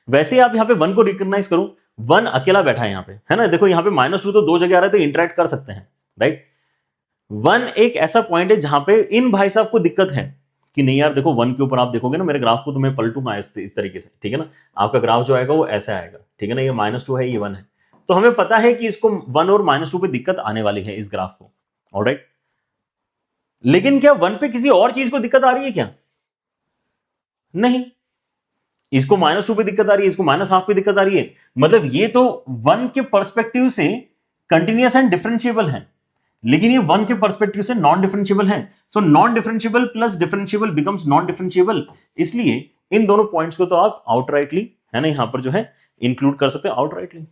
[SPEAKER 1] वैसे आप यहां पे 1 को रिकॉग्नाइज करो, 1 अकेला बैठा है यहां पे, है ना। देखो यहां पे -2 तो 2 जगह आ रहा है तो इंटरैक्ट कर सकते हैं, राइट। 1 एक ऐसा पॉइंट है जहां पे इन भाई साहब को दिक्कत है कि नहीं यार देखो 1 के ऊपर आप देखोगे ना मेरे ग्राफ को तो मैं पलटूंगा इस तरीके से। ठीक है ना। आपका ग्राफ जो आएगा वो ऐसे आएगा। ठीक है ना। ये -2 है, ये 1 है, तो हमें पता है कि इसको 1 और -2 पे दिक्कत आने वाली है इस ग्राफ को, ऑलराइट। लेकिन क्या 1 पे किसी और चीज को दिक्कत आ रही है क्या? नहीं। इसको -2 पे दिक्कत आ रही है, इसको -½ पे दिक्कत आ रही है, मतलब ये तो 1 के पर्सपेक्टिव से कंटिन्यूअस एंड डिफरेंशिएबल है, लेकिन ये 1 के पर्सपेक्टिव से नॉन डिफरेंशिएबल है। So non differentiable plus differentiable becomes non differentiable. इसलिए इन दोनों पॉइंट्स को तो आप आउटराइटली है ना यहां पर जो है इंक्लूड कर सकते हो। आउटराइटली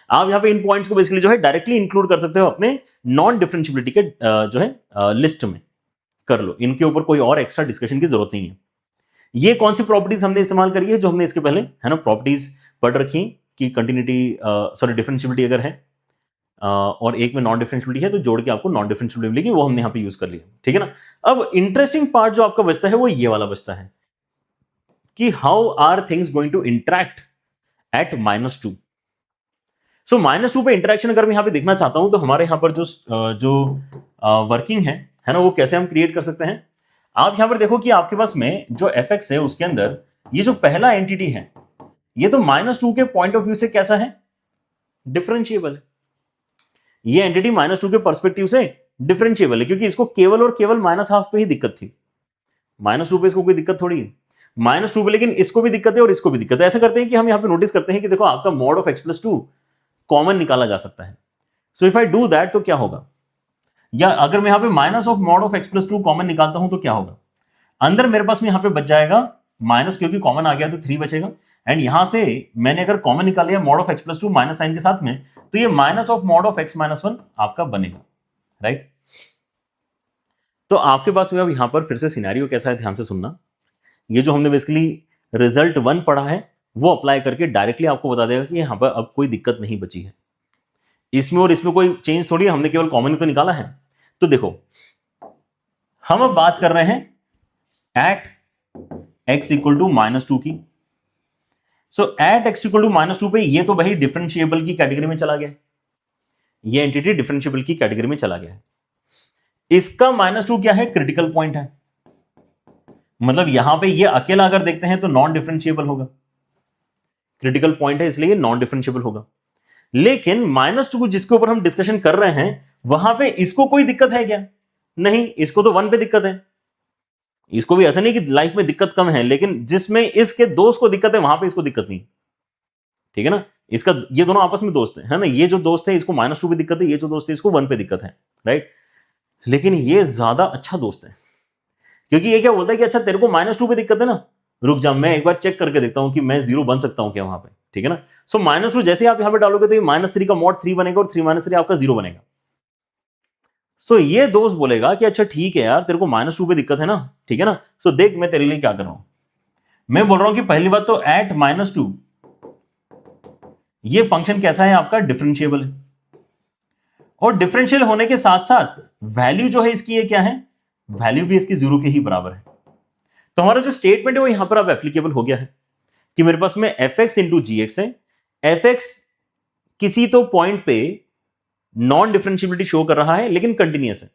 [SPEAKER 1] आप यहां पे इन पॉइंट्स को बेसिकली जो है डायरेक्टली इंक्लूड कर सकते हो अपने नॉन डिफरेंशिएबिलिटी के जो है लिस्ट में कर लो। इनके ऊपर कोई और एक्स्ट्रा डिस्कशन की जरूरत नहीं है। ये कौन सी प्रॉपर्टीज हमने इस्तेमाल करी है जो हमने इसके पहले है ना प्रॉपर्टीज पढ़ रखी कि कंटिन्यूटी सॉरी डिफरेंशिएबिलिटी अगर है और एक में नॉन डिफरेंशिएबिलिटी है तो जोड़ के आपको नॉन डिफरेंशिएबिलिटी मिलेगी, वो हमने यहां पे यूज कर लिया। ठीक है ना। अब इंटरेस्टिंग पार्ट जो आपका बचता है वो ये वाला बचता है कि how are things going to interact at -2। So -2 पे इंटरेक्शन अगर मैं यहां पे देखना चाहता हूं तो हमारे यहां पर जो वर्किंग है ना वो कैसे हम क्रिएट कर सकते हैं। आप यहां पर देखो कि आपके पास में जो fx है उसके अंदर ये जो पहला एंटिटी है ये तो -2 के पॉइंट ऑफ व्यू से कैसा है? डिफरेंशिएबल है। ये एंटिटी -2 के पर्सपेक्टिव से डिफरेंशिएबल है क्योंकि इसको केवल और केवल -½ पे ही दिक्कत थी। -2 पे इसको कोई दिक्कत थोड़ी है, -2 पे लेकिन इसको भी दिक्कत है और इसको भी दिक्कत है। ऐसा करते हैं कि हम यहां पे नोटिस करते हैं कि देखो आपका मॉड ऑफ x+2 कॉमन निकाला जा सकता है। So if I do that तो क्या होगा, या अगर मैं यहां पे minus of mod of x plus 2 common निकालता हूं तो क्या होगा, अंदर मेरे पास में यहां पे बच जाएगा माइनस, क्योंकि कॉमन आ गया तो 3 बचेगा, एंड यहां से मैंने अगर कॉमन निकाल लिया mod of x plus 2 minus sine के साथ में, तो ये minus of mod of x minus 1 आपका बनेगा, राइट। तो आपके पास में अब यहां पर फिर से सिनेरियो कैसा है, ध्यान से सुनना। ये जो हमने बेसिकली रिजल्ट 1 पढ़ा है वो अप्लाई करके डायरेक्टली आपको बता देगा कि यहां पर अब कोई दिक्कत नहीं बची है, इसमें और इसमें कोई चेंज थोड़ी है, हमने केवल कॉमन ही तो निकाला है। तो देखो हम अब बात कर रहे हैं एट x इक्वल टू -2 की। सो एट x इक्वल टू -2 पे ये तो भाई डिफरेंशिएबल की कैटेगरी में चला गया, ये एंटिटी डिफरेंशिएबल की कैटेगरी में चला गया है। इसका -2 क्या है, क्रिटिकल पॉइंट है, मतलब यहां पे ये अकेला अगर देखते हैं तो नॉन डिफरेंशिएबल होगा, क्रिटिकल पॉइंट है इसलिए नॉन डिफरेंशिएबल होगा। लेकिन -2 जिसके ऊपर हम डिस्कशन कर रहे हैं वहां पे इसको कोई दिक्कत है क्या, नहीं, इसको तो 1 पे दिक्कत है। इसको भी ऐसा नहीं कि लाइफ में दिक्कत कम है, लेकिन जिसमें इसके दोस्त को दिक्कत है वहां पे इसको दिक्कत नहीं, ठीक है ना। इसका ये दोनों आपस में दोस्त है ना, ये जो दोस्त है इसको -2 पे दिक्कत है, ये जो दोस्त है इसको 1 पे दिक्कत है, राइट। लेकिन ये ज्यादा अच्छा दोस्त है, क्योंकि ये क्या बोलता है कि अच्छा तेरे को -2 पे दिक्कत है ना, रुक जा मैं एक बार चेक करके देखता हूं कि मैं 0 बन सकता हूं क्या वहां पे, ठीक है ना। सो -2 जैसे आप यहां पे डालोगे तो ये -3 का मॉड 3 बनेगा और 3 - 3 आपका 0 बनेगा। सो ये दोस्त बोलेगा कि अच्छा ठीक है यार तेरे को -2 पे दिक्कत है ना, ठीक है ना। सो देख मैं तेरे लिए क्या कर रहा हूं, मैं बोल रहा हूं कि पहली बात तो एट -2 ये फंक्शन कैसा है आपका, डिफरेंशिएबल है, और डिफरेंशियल होने के साथ साथ वैल्यू जो है इसकी ये क्या है, वैल्यू भी इसकी 0 के ही बराबर है। तो हमारा जो स्टेटमेंट है वो यहां पर अब एप्लीकेबल हो गया है कि मेरे पास में fx इंटू जी एक्स है, fx किसी तो पॉइंट पे नॉन डिफरेंशिएबिलिटी शो कर रहा है लेकिन कंटिन्यूअस है,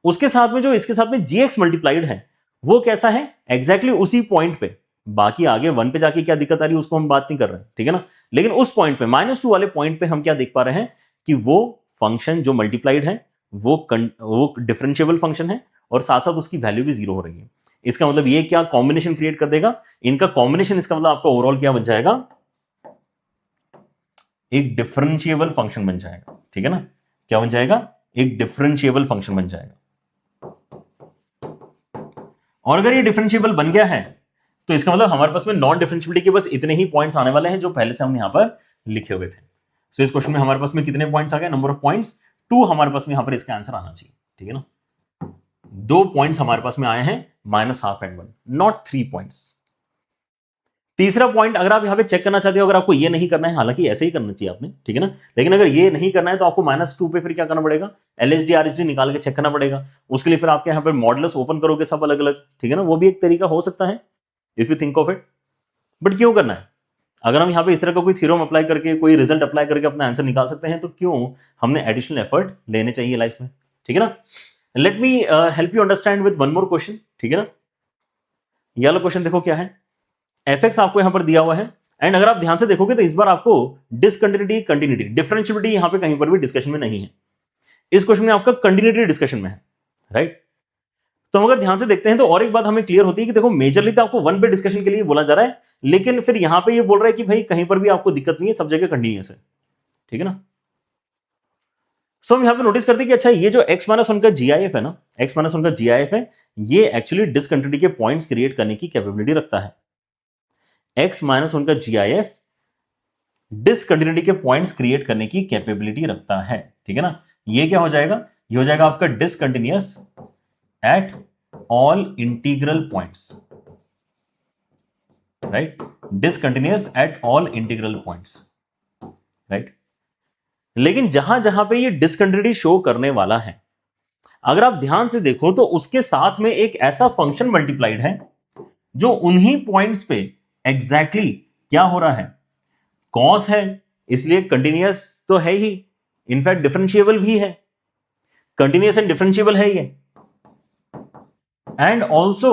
[SPEAKER 1] उसके साथ में जो इसके साथ में gx मल्टीप्लाइड है वो कैसा है, एग्जैक्टली उसी पॉइंट पे, बाकी आगे 1 पे जाके क्या दिक्कत आ रही है उसको हम बात नहीं कर रहे हैं, ठीक है ना। लेकिन उस पॉइंट पे -2 वाले पॉइंट पे हम क्या देख पा रहे हैं कि वो फंक्शन जो मल्टीप्लाइड है वो डिफरेंशिएबल फंक्शन है और साथ साथ उसकी वैल्यू भी 0 हो रही है। इसका मतलब ये क्या कॉम्बिनेशन क्रिएट कर देगा, इनका कॉम्बिनेशन, इसका मतलब आपका ओवरऑल क्या बन जाएगा, एक डिफरेंशिएबल फंक्शन बन जाएगा, ठीक है ना। क्या बन जाएगा, एक डिफरेंशिएबल फंक्शन बन जाएगा। और अगर ये डिफरेंशिएबल बन गया है तो इसका मतलब हमारे पास में नॉन डिफरेंशिएबिलिटी के बस इतने ही पॉइंट्स आने वाले हैं जो पहले से हमने यहां पर लिखे हुए थे। सो इस क्वेश्चन में हमारे पास में कितने पॉइंट्स आ गए, नंबर ऑफ पॉइंट्स 2 हमारे पास में यहां पर इसका आंसर आना चाहिए, ठीक है ना। 2 पॉइंट्स हमारे पास में आए हैं, -1/2 एंड 1, नॉट 3 पॉइंट्स। तीसरा पॉइंट अगर आप यहां पे चेक करना चाहते हो, अगर आपको ये नहीं करना है, हालांकि ऐसे ही करना चाहिए आपने, ठीक है ना, लेकिन अगर ये नहीं करना है तो आपको -2 पे फिर क्या करना पड़ेगा, LHD RHD निकाल के चेक करना पड़ेगा। उसके लिए फिर आपके यहां पर मॉडुलस ओपन करोगे सब अलग अलग, ठीक है ना, वो भी एक तरीका हो सकता है if you think of it. But क्यों करना है, अगर हम यहां पे इस तरह का कोई थ्योरम अप्लाई करके कोई रिजल्ट अप्लाई करके अपना आंसर निकाल सकते हैं तो क्यों हमने एडिशनल एफर्ट लेने चाहिए लाइफ में, ठीक है ना। Let me help you understand with one more question, ठीक है ना। ये वाला क्वेश्चन देखो क्या है, fx आपको यहां पर दिया हुआ है, एंड अगर आप ध्यान से देखोगे तो इस बार आपको डिसकंटिन्यूटी, कंटिन्यूटी, डिफरेंशिएबिलिटी यहां पे कहीं पर भी डिस्कशन में नहीं है, इस क्वेश्चन में आपका कंटिन्यूटी डिस्कशन में है, राइट। तो हम अगर ध्यान से देखते हैं तो और एक बात हमें क्लियर होती है कि देखो मेजरली तो आपको 1 पे डिस्कशन के लिए बोला जा रहा है, लेकिन फिर यहां पे ये बोल रहा है कि भाई कहीं पर भी आपको दिक्कत नहीं है, सब जगह कंटिन्यूअस है, ठीक है ना। सो हम यहां पे नोटिस करते हैं कि अच्छा ये जो x-1 का GIF है ना, x-1 का GIF है, ये एक्चुअली डिसकंटिन्यूटी के पॉइंट्स क्रिएट करने की कैपेबिलिटी रखता है। x-1 का GIF डिसकंटिन्यूटी के पॉइंट्स क्रिएट करने की कैपेबिलिटी रखता है, ठीक है ना। ये क्या हो जाएगा, ये हो जाएगा आपका discontinuous at all integral points, right, discontinuous at all integral points, right. लेकिन जहां जहां पे ये डिसकंटिन्यूटी शो करने वाला है, अगर आप ध्यान से देखो तो उसके साथ में एक ऐसा फंक्शन मल्टीप्लाइड है जो उन्हीं पॉइंट्स पे एग्जैक्टली क्या हो रहा है, कॉस है, इसलिए कंटिन्यूअस तो है ही, इनफैक्ट डिफरेंशिएबल भी है, कंटिन्यूअस एंड डिफरेंशिएबल है ये। एंड ऑल्सो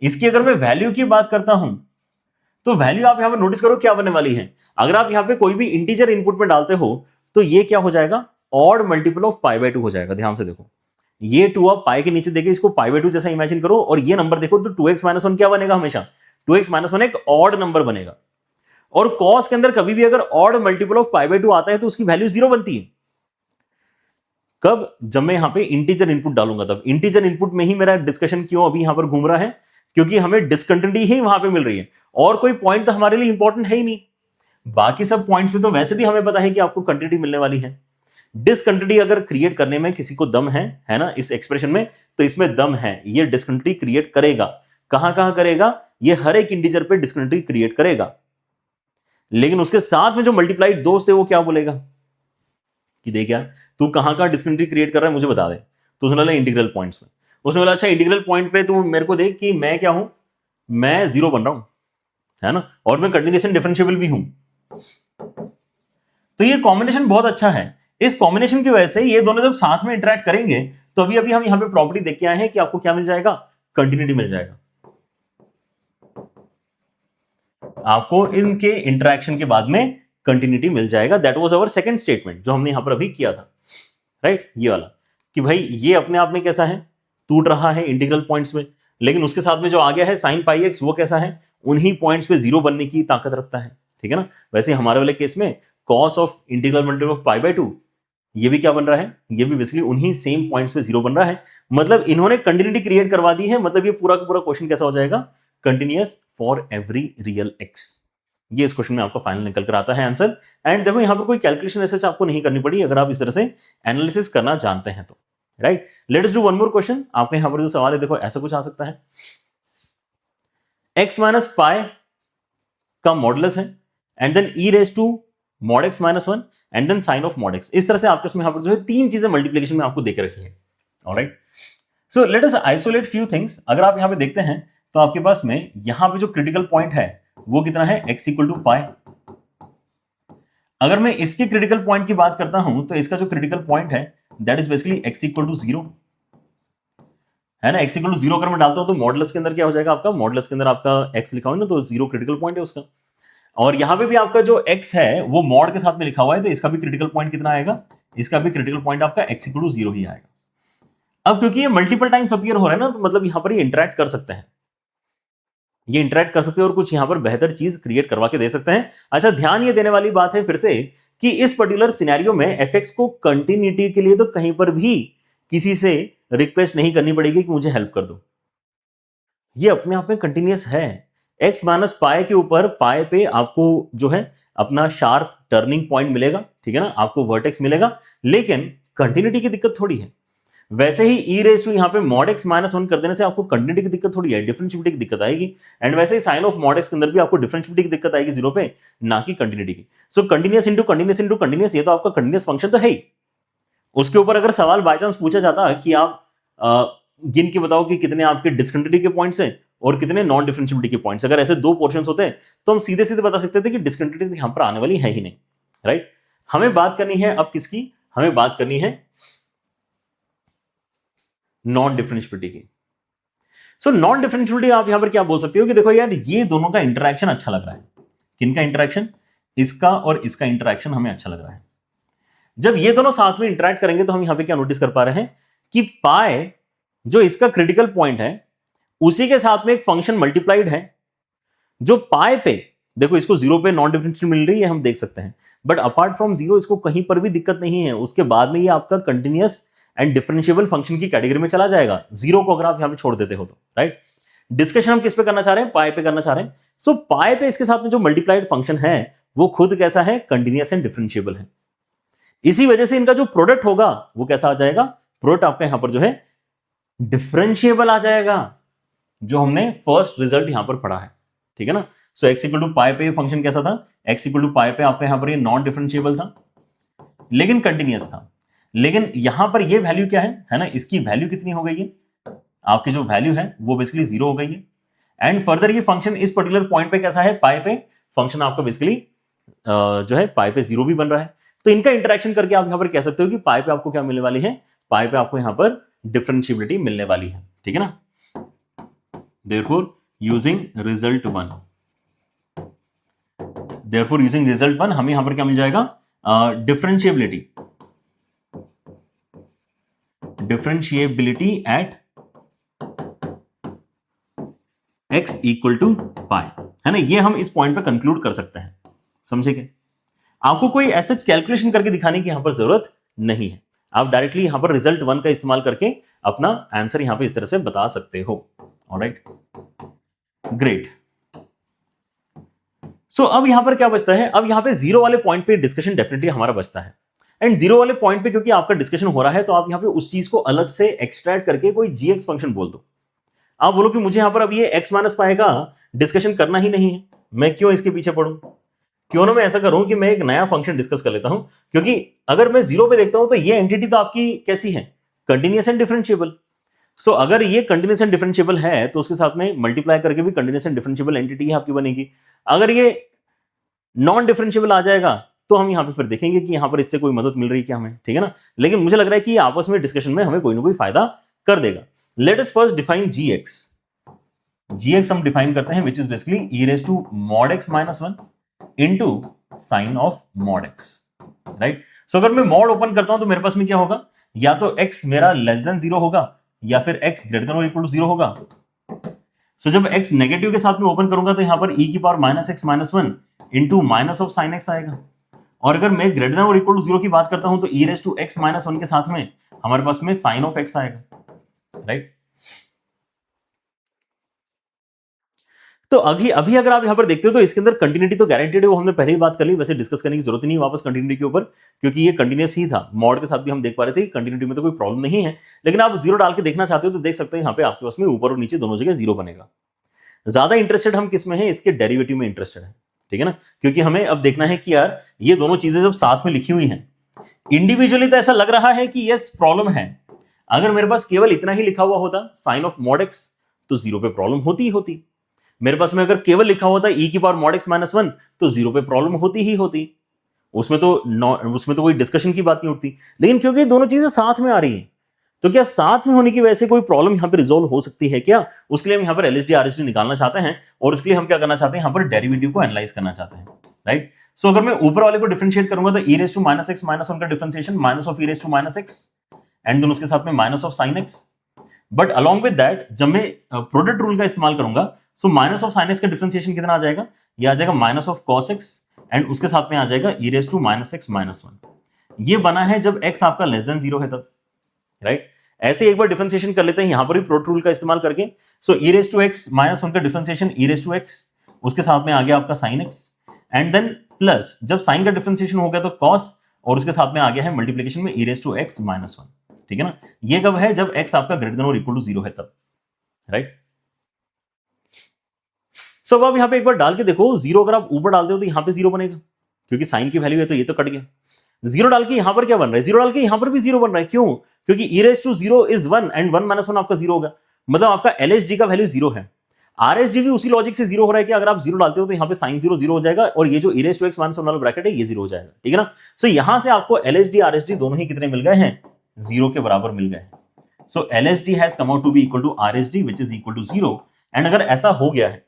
[SPEAKER 1] इसकी अगर मैं वैल्यू की बात करता हूं तो वैल्यू आप यहां पर नोटिस करो क्या बनने वाली है, अगर आप यहां पे कोई भी इंटीजर इनपुट में डालते हो तो ये क्या हो जाएगा, ऑड मल्टीपल ऑफ π/2 हो जाएगा। ध्यान से देखो, ये 2 आप पाई के नीचे देखे इसको π/2 जैसा इमेजिन करो, और ये नंबर देखो तो 2x-1 क्या बनेगा, हमेशा 2x-1 एक ऑड नंबर बनेगा, और कॉस के अंदर कभी भी अगर ऑड मल्टीपल ऑफ π/2 आता है तो उसकी वैल्यू 0 बनती है, कब? जब मैं यहां पे इंटीजर इनपुट डालूंगा तब। इंटीजर इनपुट में ही मेरा डिस्कशन क्यों अभी यहां पर घूम रहा है? क्योंकि हमें डिसकंटिन्यूटी ही वहां पे मिल रही है और कोई पॉइंट तो हमारे लिए इंपॉर्टेंट है ही नहीं। बाकी सब पॉइंट्स पे तो वैसे भी हमें पता है कि आपको कंटिन्यूटी मिलने वाली है। डिसकंटिन्यूटी अगर क्रिएट करने में किसी को दम है ना, इस एक्सप्रेशन में, तो इसमें दम है, ये डिसकंटिन्यूटी क्रिएट करेगा। कहां कहां करेगा? ये हर एक इंटीजर पे डिसकंटिन्यूटी क्रिएट करेगा। लेकिन उसके साथ में जो मल्टीप्लाइड दोस्त है वो क्या बोलेगा कि देख यार तू कहां कहां डिसकंटिन्यूटी क्रिएट कर रहा है मुझे बता दे। तो उसने बोला इंटीग्रल पॉइंट्स में। उसने बोला अच्छा इंटीग्रल पॉइंट पे तू मेरे को देख कि मैं क्या हूं, मैं जीरो बन रहा हूं, है ना, और मैं कंटिन्यूएशन डिफरेंशिएबल भी हूं। तो ये कॉम्बिनेशन बहुत अच्छा है। इस कॉम्बिनेशन की वजह से ये दोनों जब साथ में इंटरेक्ट करेंगे तो अभी अभी हम यहां पे प्रॉपर्टी देख के आए हैं कि आपको क्या मिल जाएगा? कंटिन्यूटी मिल जाएगा। आपको इनके इंटरेक्शन के बाद में कंटिन्यूटी मिल जाएगा। That was our second statement जो हमने यहां पर अभी किया था, राइट? ये वाला कि भाई ये अपने आप में कैसा है? टूट रहा है इंटीग्रल पॉइंट्स में, लेकिन उसके साथ में जो आ गया है sin पाई एक्स वो कैसा है? उन्हीं पॉइंट्स पे जीरो बनने की ताकत रखता है, ठीक है ना। वैसे हमारे वाले केस में cos of integral multiple of pi by 2 ये भी क्या बन रहा है? ये भी बेसिकली उन्हीं सेम पॉइंट्स पे जीरो बन रहा है। मतलब इन्होंने कंटिन्यूटी क्रिएट करवा दी है। मतलब ये पूरा का पूरा क्वेश्चन कैसा हो जाएगा? Continuous for every real x. ये इस क्वेश्चन में आपका फाइनल निकल कर आता है आंसर। एंड देखो यहां पर कोई कैलकुलेशन ऐसे आपको नहीं करनी पड़ी अगर आप इस तरह से एनालिसिस करना जानते हैं तो, right. Let us do one more question. आपके यहां पर जो सवाल है देखो ऐसा कुछ आ सकता है, x माइनस पाई का मॉडुलस है and then e raise to mod x minus 1 and then sine of mod x। इस तरह से आपके इसमें यहां पर जो है तीन चीजें मल्टीप्लिकेशन में आपको देख रखी है, ऑलराइट। सो लेट अस आइसोलेट फ्यू थिंग्स। अगर आप यहां पे देखते हैं तो आपके पास में यहां पे जो क्रिटिकल पॉइंट है वो कितना है? x इक्वल टू पाई। अगर मैं इसके क्रिटिकल पॉइंट की बात करता हूं तो इसका जो क्रिटिकल पॉइंट है that is basically x equal to 0, है ना। x इक्वल टू 0 अगर मैं डालता हूं तो मॉडुलस के अंदर क्या हो जाएगा आपका? मॉडुलस के अंदर आपका x लिखा हुआ है ना, तो 0 क्रिटिकल पॉइंट है उसका। और यहां पे भी आपका जो x है वो मॉड के साथ में लिखा हुआ है, तो इसका भी क्रिटिकल पॉइंट कितना आएगा? इसका भी क्रिटिकल पॉइंट आपका x इक्वल टू 0 ही आएगा। अब क्योंकि ये मल्टीपल टाइम्स अपीयर हो रहा है ना, तो मतलब यहां पर ये इंटरेक्ट कर सकते हैं, ये इंटरेक्ट कर सकते हैं और कुछ यहां पर बेहतर चीज क्रिएट करवा के दे सकते हैं। अच्छा ध्यान ये देने वाली बात है फिर से कि इस पर्टिकुलर सिनेरियो में fx को कंटिन्यूटी के लिए तो कहीं पर भी किसी से रिक्वेस्ट नहीं करनी पड़ेगी कि मुझे हेल्प कर दो, ये अपने आप में कंटिन्यूअस है। x माइनस पाई के ऊपर पाई पे आपको जो है अपना शार्प टर्निंग पॉइंट मिलेगा, ठीक है ना, आपको वर्टेक्स मिलेगा, लेकिन कंटिन्यूटी की दिक्कत थोड़ी है। वैसे ही ई रेज टू यहाँ पे मॉड एक्स माइनस 1 कर देने से आपको कंटिन्यूटी की दिक्कत थोड़ी है, डिफरेंशिएबिलिटी की दिक्कत आएगी। एंड वैसे ही साइन ऑफ मॉड एक्स के अंदर भी आपको डिफरेंशिएबिलिटी की दिक्कत आएगी जीरो पे, ना कि कंटिन्यूटी की। So continuous into continuous into continuous, ये तो आपका कंटिन्यूअस फंक्शन तो है ही। उसके ऊपर अगर सवाल बाय चांस पूछा जाता कि आप गिन के बताओ कि कितने आपके डिस्कंटिन्यूटी के पॉइंट्स हैं और कितने नॉन डिफरेंशिएबिलिटी के पॉइंट्स, अगर ऐसे दो पोर्शंस होते हैं तो हम सीधे सीधे बता सकते थे कि डिस्कंटिन्यूटी यहां पर आने वाली है ही नहीं, राइट। हमें बात करनी है अब किसकी? हमें बात करनी है नॉन डिफरेंशिएबिलिटी की। सो नॉन डिफरेंशिएबिलिटी आप यहां पर क्या बोल सकते हो कि देखो यार ये दोनों का इंटरेक्शन अच्छा लग रहा है। किनका इंटरेक्शन? इसका और इसका इंटरेक्शन हमें अच्छा लग रहा है। जब ये दोनों साथ में इंटरेक्ट करेंगे तो हम यहां पे क्या नोटिस कर पा रहे हैं कि पाई जो इसका क्रिटिकल पॉइंट है उसी के साथ में एक फंक्शन मल्टीप्लाइड है जो पाई पे, देखो इसको 0 पे नॉन डिफरेंशियल मिल रही है हम देख सकते हैं, बट अपार्ट फ्रॉम 0 इसको कहीं पर भी दिक्कत नहीं है। उसके बाद में ये आपका कंटिन्यूअस एंड डिफरेंशिएबल फंक्शन की कैटेगरी में चला जाएगा, 0 को अगर आप यहां पे छोड़ देते हो तो, राइट। डिस्कशन हम किस पे करना चाह रहे हैं? पाई पे करना चाह रहे हैं। सो पाई पे इसके साथ में जो मल्टीप्लाइड फंक्शन है वो खुद कैसा है? कंटिन्यूअस एंड डिफरेंशिएबल है। इसी वजह से इनका जो प्रोडक्ट होगा वो कैसा आ जाएगा? प्रोडक्ट आपका यहां पर जो है डिफरेंशिएबल आ जाएगा, जो हमने फर्स्ट रिजल्ट यहां पर पढ़ा है, ठीक है ना। सो x इक्वल टू पाई पे फंक्शन कैसा था? x इक्वल टू पाई पे आपका यहां पर ये नॉन डिफरेंशिएबल था लेकिन कंटिन्यूअस था। लेकिन यहां पर ये वैल्यू क्या है ना, इसकी वैल्यू कितनी हो गई है? आपकी जो वैल्यू है वो बेसिकली 0 हो गई है। एंड फर्दर ये फंक्शन इस पर्टिकुलर पॉइंट पे कैसा है? पाई पे फंक्शन आपका बेसिकली जो है पाई पे 0 भी बन रहा है। तो इनका इंटरेक्शन करके आप यहां पर कह सकते हो कि पाई पे आपको क्या मिलने वाली है? पाई पे आपको यहां पर डिफरेंशिएबिलिटी मिलने वाली है, ठीक है ना। देयरफॉर यूजिंग रिजल्ट 1 हमें यहां पर क्या मिल जाएगा? Differentiability at x equal to pi, है ना। ये हम इस पॉइंट पे कंक्लूड कर सकते हैं, समझे क्या? आपको कोई ऐसा कैलकुलेशन करके दिखाने की यहां पर जरूरत नहीं है। आप डायरेक्टली यहां पर रिजल्ट 1 का इस्तेमाल करके अपना आंसर यहां पे इस तरह से बता सकते हो। Alright, great. सो अब यहां पर क्या बचता है, अब यहां पे जीरो वाले पॉइंट पे डिस्कशन डेफिनेटली हमारा बचता है। एंड जीरो वाले पॉइंट पे क्योंकि आपका डिस्कशन हो रहा है तो आप यहां पे उस चीज को अलग से एक्सट्रैक्ट करके कोई जीएक्स फंक्शन बोल दो। आप बोलो कि मुझे यहां पर अब ये एक्स माइनस पाई का डिस्कशन करना ही नहीं है, मैं क्यों इसके पीछे पढ़ूं, क्यों ना मैं ऐसा करूं कि मैं एक नया फंक्शन डिस्कस कर लेता हूं। क्योंकि अगर मैं जीरो पे देखता हूं तो ये एंटिटी तो आपकी कैसी है, कंटिन्यूअस एंड डिफरेंशिएबल। सो अगर ये कंटिन्यूअस एंड डिफरेंशिएबल है तो उसके साथ में मल्टीप्लाई करके भी कंटिन्यूअस एंड डिफरेंशिएबल एंटिटी आपकी बनेगी। अगर ये नॉन डिफरेंशिएबल आ जाएगा तो हम यहां पे फिर देखेंगे कि यहां पर इससे कोई मदद मिल रही है क्या हमें, ठीक है ना। लेकिन मुझे लग रहा है कि आपस में डिस्कशन में हमें कोई ना कोई फायदा कर देगा। Let us first define gx. Gx हम डिफाइन करते हैं which is basically e raise to mod x minus 1 into sine of mod x, right. So अगर मैं मॉड ओपन करता हूं तो मेरे पास में क्या होगा, या तो x मेरा लेस देन 0 होगा या फिर x ग्रेटर देन और इक्वल टू 0 होगा। सो जब x नेगेटिव के साथ में ओपन करूंगा तो यहां पर e की power minus x minus 1 into minus of sine x आएगा। और अगर मैं ग्रेटर देन और इक्वल टू 0 की बात करता हूं तो e raise to x minus 1 के साथ में हमारे पास में साइन ऑफ x आएगा, राइट। तो अभी अगर आप यहां पर देखते हो तो इसके अंदर कंटिन्यूटी तो गारंटेड है, वो हमने पहले ही बात कर ली, वैसे डिस्कस करने की जरूरत नहीं है वापस कंटिन्यूटी के ऊपर, क्योंकि ये कंटिन्यूअस ही था। मॉड के साथ भी हम देख पा रहे थे कि कंटिन्यूटी में तो कोई प्रॉब्लम नहीं है। लेकिन आप जीरो डाल के देखना चाहते हो तो देख सकते हो यहां पे आपके पास में ऊपर और नीचे दोनों जगह जीरो बनेगा। ज्यादा इंटरेस्टेड हम किस में है, इसके डेरिवेटिव में इंटरेस्टेड है, ठीक है ना। क्योंकि हमें अब देखना है कि यार ये दोनों चीजें जब साथ में लिखी हुई हैं इंडिविजुअली तो ऐसा लग रहा है कि यस प्रॉब्लम है। अगर मेरे पास केवल इतना ही लिखा हुआ होता साइन ऑफ मॉड एक्स तो जीरो पे प्रॉब्लम होती ही होती। मेरे पास में अगर केवल लिखा होता e की पावर मॉड एक्स माइनस 1 तो जीरो पे प्रॉब्लम होती ही होती, उसमें तो कोई डिस्कशन की बात नहीं उठती। लेकिन क्योंकि दोनों चीजें साथ में आ रही हैं तो क्या साथ में होने की वजह से कोई प्रॉब्लम यहां पे रिजोल्व हो सकती है क्या, उसके लिए हम यहां पर एलएचडी आरएचडी निकालना चाहते हैं और उसके लिए हम क्या करना चाहते हैं, यहां पर डेरिवेटिव को एनालाइज करना चाहते हैं, राइट। सो अगर मैं ऊपर वाले को डिफरेंशिएट करूंगा तो e raise to minus x minus 1 का differentiation minus of e raise to minus x and दोनों उसके साथ में minus of sine x. But along with that जब मैं प्रोडक्ट रूल का इस्तेमाल करूंगा so minus of sine x का डिफरेंशिएशन कितना आ जाएगा, ये आ जाएगा minus of cos x and उसके साथ में आ जाएगा e raise to minus x minus 1। ये बना है जब x आपका लेस देन 0 है तब, राइट। ऐसे एक बार डिफरेंशिएशन कर लेते हैं यहां पर भी प्रोडक्ट रूल का इस्तेमाल करके। So e raise to x minus 1 का differentiation e raise to x, उसके साथ में आ गया आपका sine x and then plus जब साइन का डिफरेंशिएशन हो गया तो कॉस और उसके साथ में आ गया है मल्टीप्लिकेशन में e raise to x minus 1, ठीक है ना। ये कब है, जब x आपका ग्रेटर देन और इक्वल टू 0 है तब, राइट। सो अब आप यहां पे एक बार डाल के देखो, जीरो अगर आप ऊपर डालते हो तो यहां पे जीरो बनेगा क्योंकि साइन की वैल्यू है तो ये तो कट गया। जीरो डाल के यहां पर क्या बन रहा है, जीरो डाल के यहां पर भी जीरो बन रहा है, क्यों, क्योंकि e raise to 0 is 1 and 1 minus 1 आपका जीरो होगा, मतलब आपका एलएचडी का वैल्यू जीरो है। आरएसडी भी उसी लॉजिक से जीरो हो रहा है कि अगर आप जीरो डालते हो तो यहां पे साइन जीरो जीरो हो जाएगा और ये जो e raise to x minus 1 वाला ब्रैकेट है ये जीरो हो जाएगा, ठीक है ना। सो यहां से आपको एलएचडी आरएसडी दोनों ही कितने मिल गए हैं, जीरो के बराबर मिल गए। So LHD has come out to be equal to RSD which is equal to 0 and अगर ऐसा हो गया है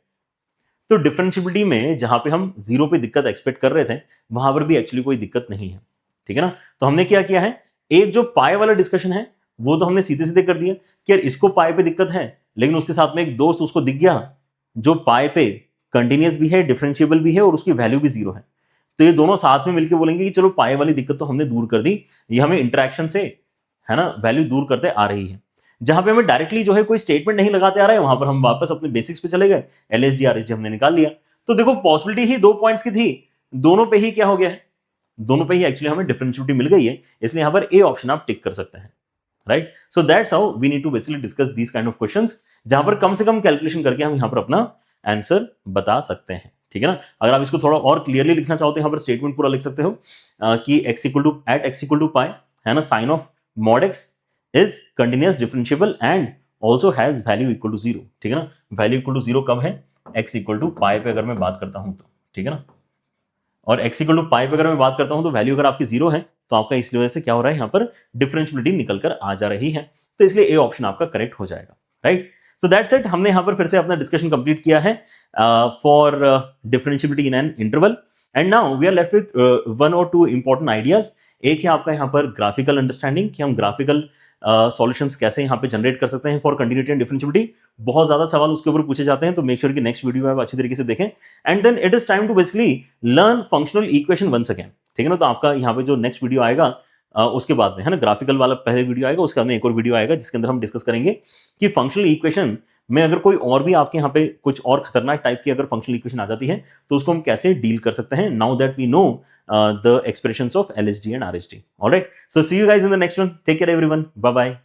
[SPEAKER 1] तो डिफरेंशिएबिलिटी में जहां पे हम जीरो पे दिक्कत एक्सपेक्ट कर रहे थे वहां पर भी एक्चुअली कोई दिक्कत नहीं है, ठीक है ना। तो हमने क्या किया है, एक जो पाए वाला डिस्कशन है वो तो हमने सीधे सीधे कर दिया कि यार इसको पाए पे दिक्कत है, लेकिन उसके साथ में एक दोस्त उसको दिख गया जो पाए पे कंटिन्यूअस भी है, डिफरेंशिएबल भी है और उसकी वैल्यू भी जीरो है। तो ये दोनों साथ में मिलकर बोलेंगे कि चलो पाए वाली दिक्कत तो हमने दूर कर दी, ये हमें इंटरेक्शन से है ना वैल्यू दूर करते आ रही है। जहां पे हमें डायरेक्टली जो है कोई स्टेटमेंट नहीं लगाते आ रहा है वहां पर हम वापस अपने बेसिक्स पे चले गए, एलएचडी आरएचडी हमने निकाल लिया। तो देखो पॉसिबिलिटी ही दो पॉइंट्स की थी, दोनों पे ही क्या हो गया है, दोनों पे ही एक्चुअली हमें डिफरेंशिएबिलिटी मिल गई है, इसलिए यहां पर ए ऑप्शन आप टिक कर सकते हैं, right. So that's how we need to basically discuss these kind of questions, जहां पर कम से कम कैलकुलेशन करके हम यहां पर अपना आंसर बता सकते हैं, ठीक है ना। अगर आप इसको थोड़ा और क्लियरली लिखना चाहो तो यहां पर स्टेटमेंट पूरा लिख सकते हो कि x equal to at x equal to pi है ना, sine of mod x is continuous differentiable and also has value equal to 0, ठीक है ना। वैल्यू इक्वल टू 0 कब है, x इक्वल टू पाई पे अगर मैं बात करता हूं तो, ठीक है ना। और x इक्वल टू पाई पे अगर मैं बात करता हूं तो वैल्यू अगर आपकी 0 है तो आपका इस वजह से क्या हो रहा है, यहां पर डिफरेंशिएबिलिटी निकल कर आ जा रही है, तो इसलिए ए ऑप्शन आपका करेक्ट हो जाएगा, राइट। सो दैट्स इट, हमने यहां पर फिर से अपना डिस्कशन कंप्लीट किया है for differentiability in an interval and now we are left with one और टू इंपॉर्टेंट आइडियाज। एक है आपका यहां पर ग्राफिकल अंडरस्टैंडिंग कि हम ग्राफिकल सॉल्यूशंस कैसे यहां पे जनरेट कर सकते हैं फॉर कंटिन्यूटी एंड डिफरेंशिएबिलिटी। बहुत ज्यादा सवाल उसके ऊपर पूछे जाते हैं, तो मेक श्योर कि नेक्स्ट वीडियो में आप अच्छी तरीके से देखें and then it is time to basically learn functional equation once again, ठीक है ना। तो आपका यहां पे जो नेक्स्ट वीडियो आएगा उसके बाद में, है ना, ग्राफिकल वाला पहले वीडियो आएगा, उसके बाद में एक और वीडियो आएगा जिसके अंदर हम डिस्कस करेंगे कि फंक्शनल इक्वेशन में अगर कोई और भी आपके यहाँ पे कुछ और खतरनाक टाइप की अगर फंक्शनल इक्वेशन आ जाती है तो उसको हम कैसे डील कर सकते हैं, now that we know the expressions of LHD and RHD. Alright, so see you guys in the next one. Take care everyone, bye bye.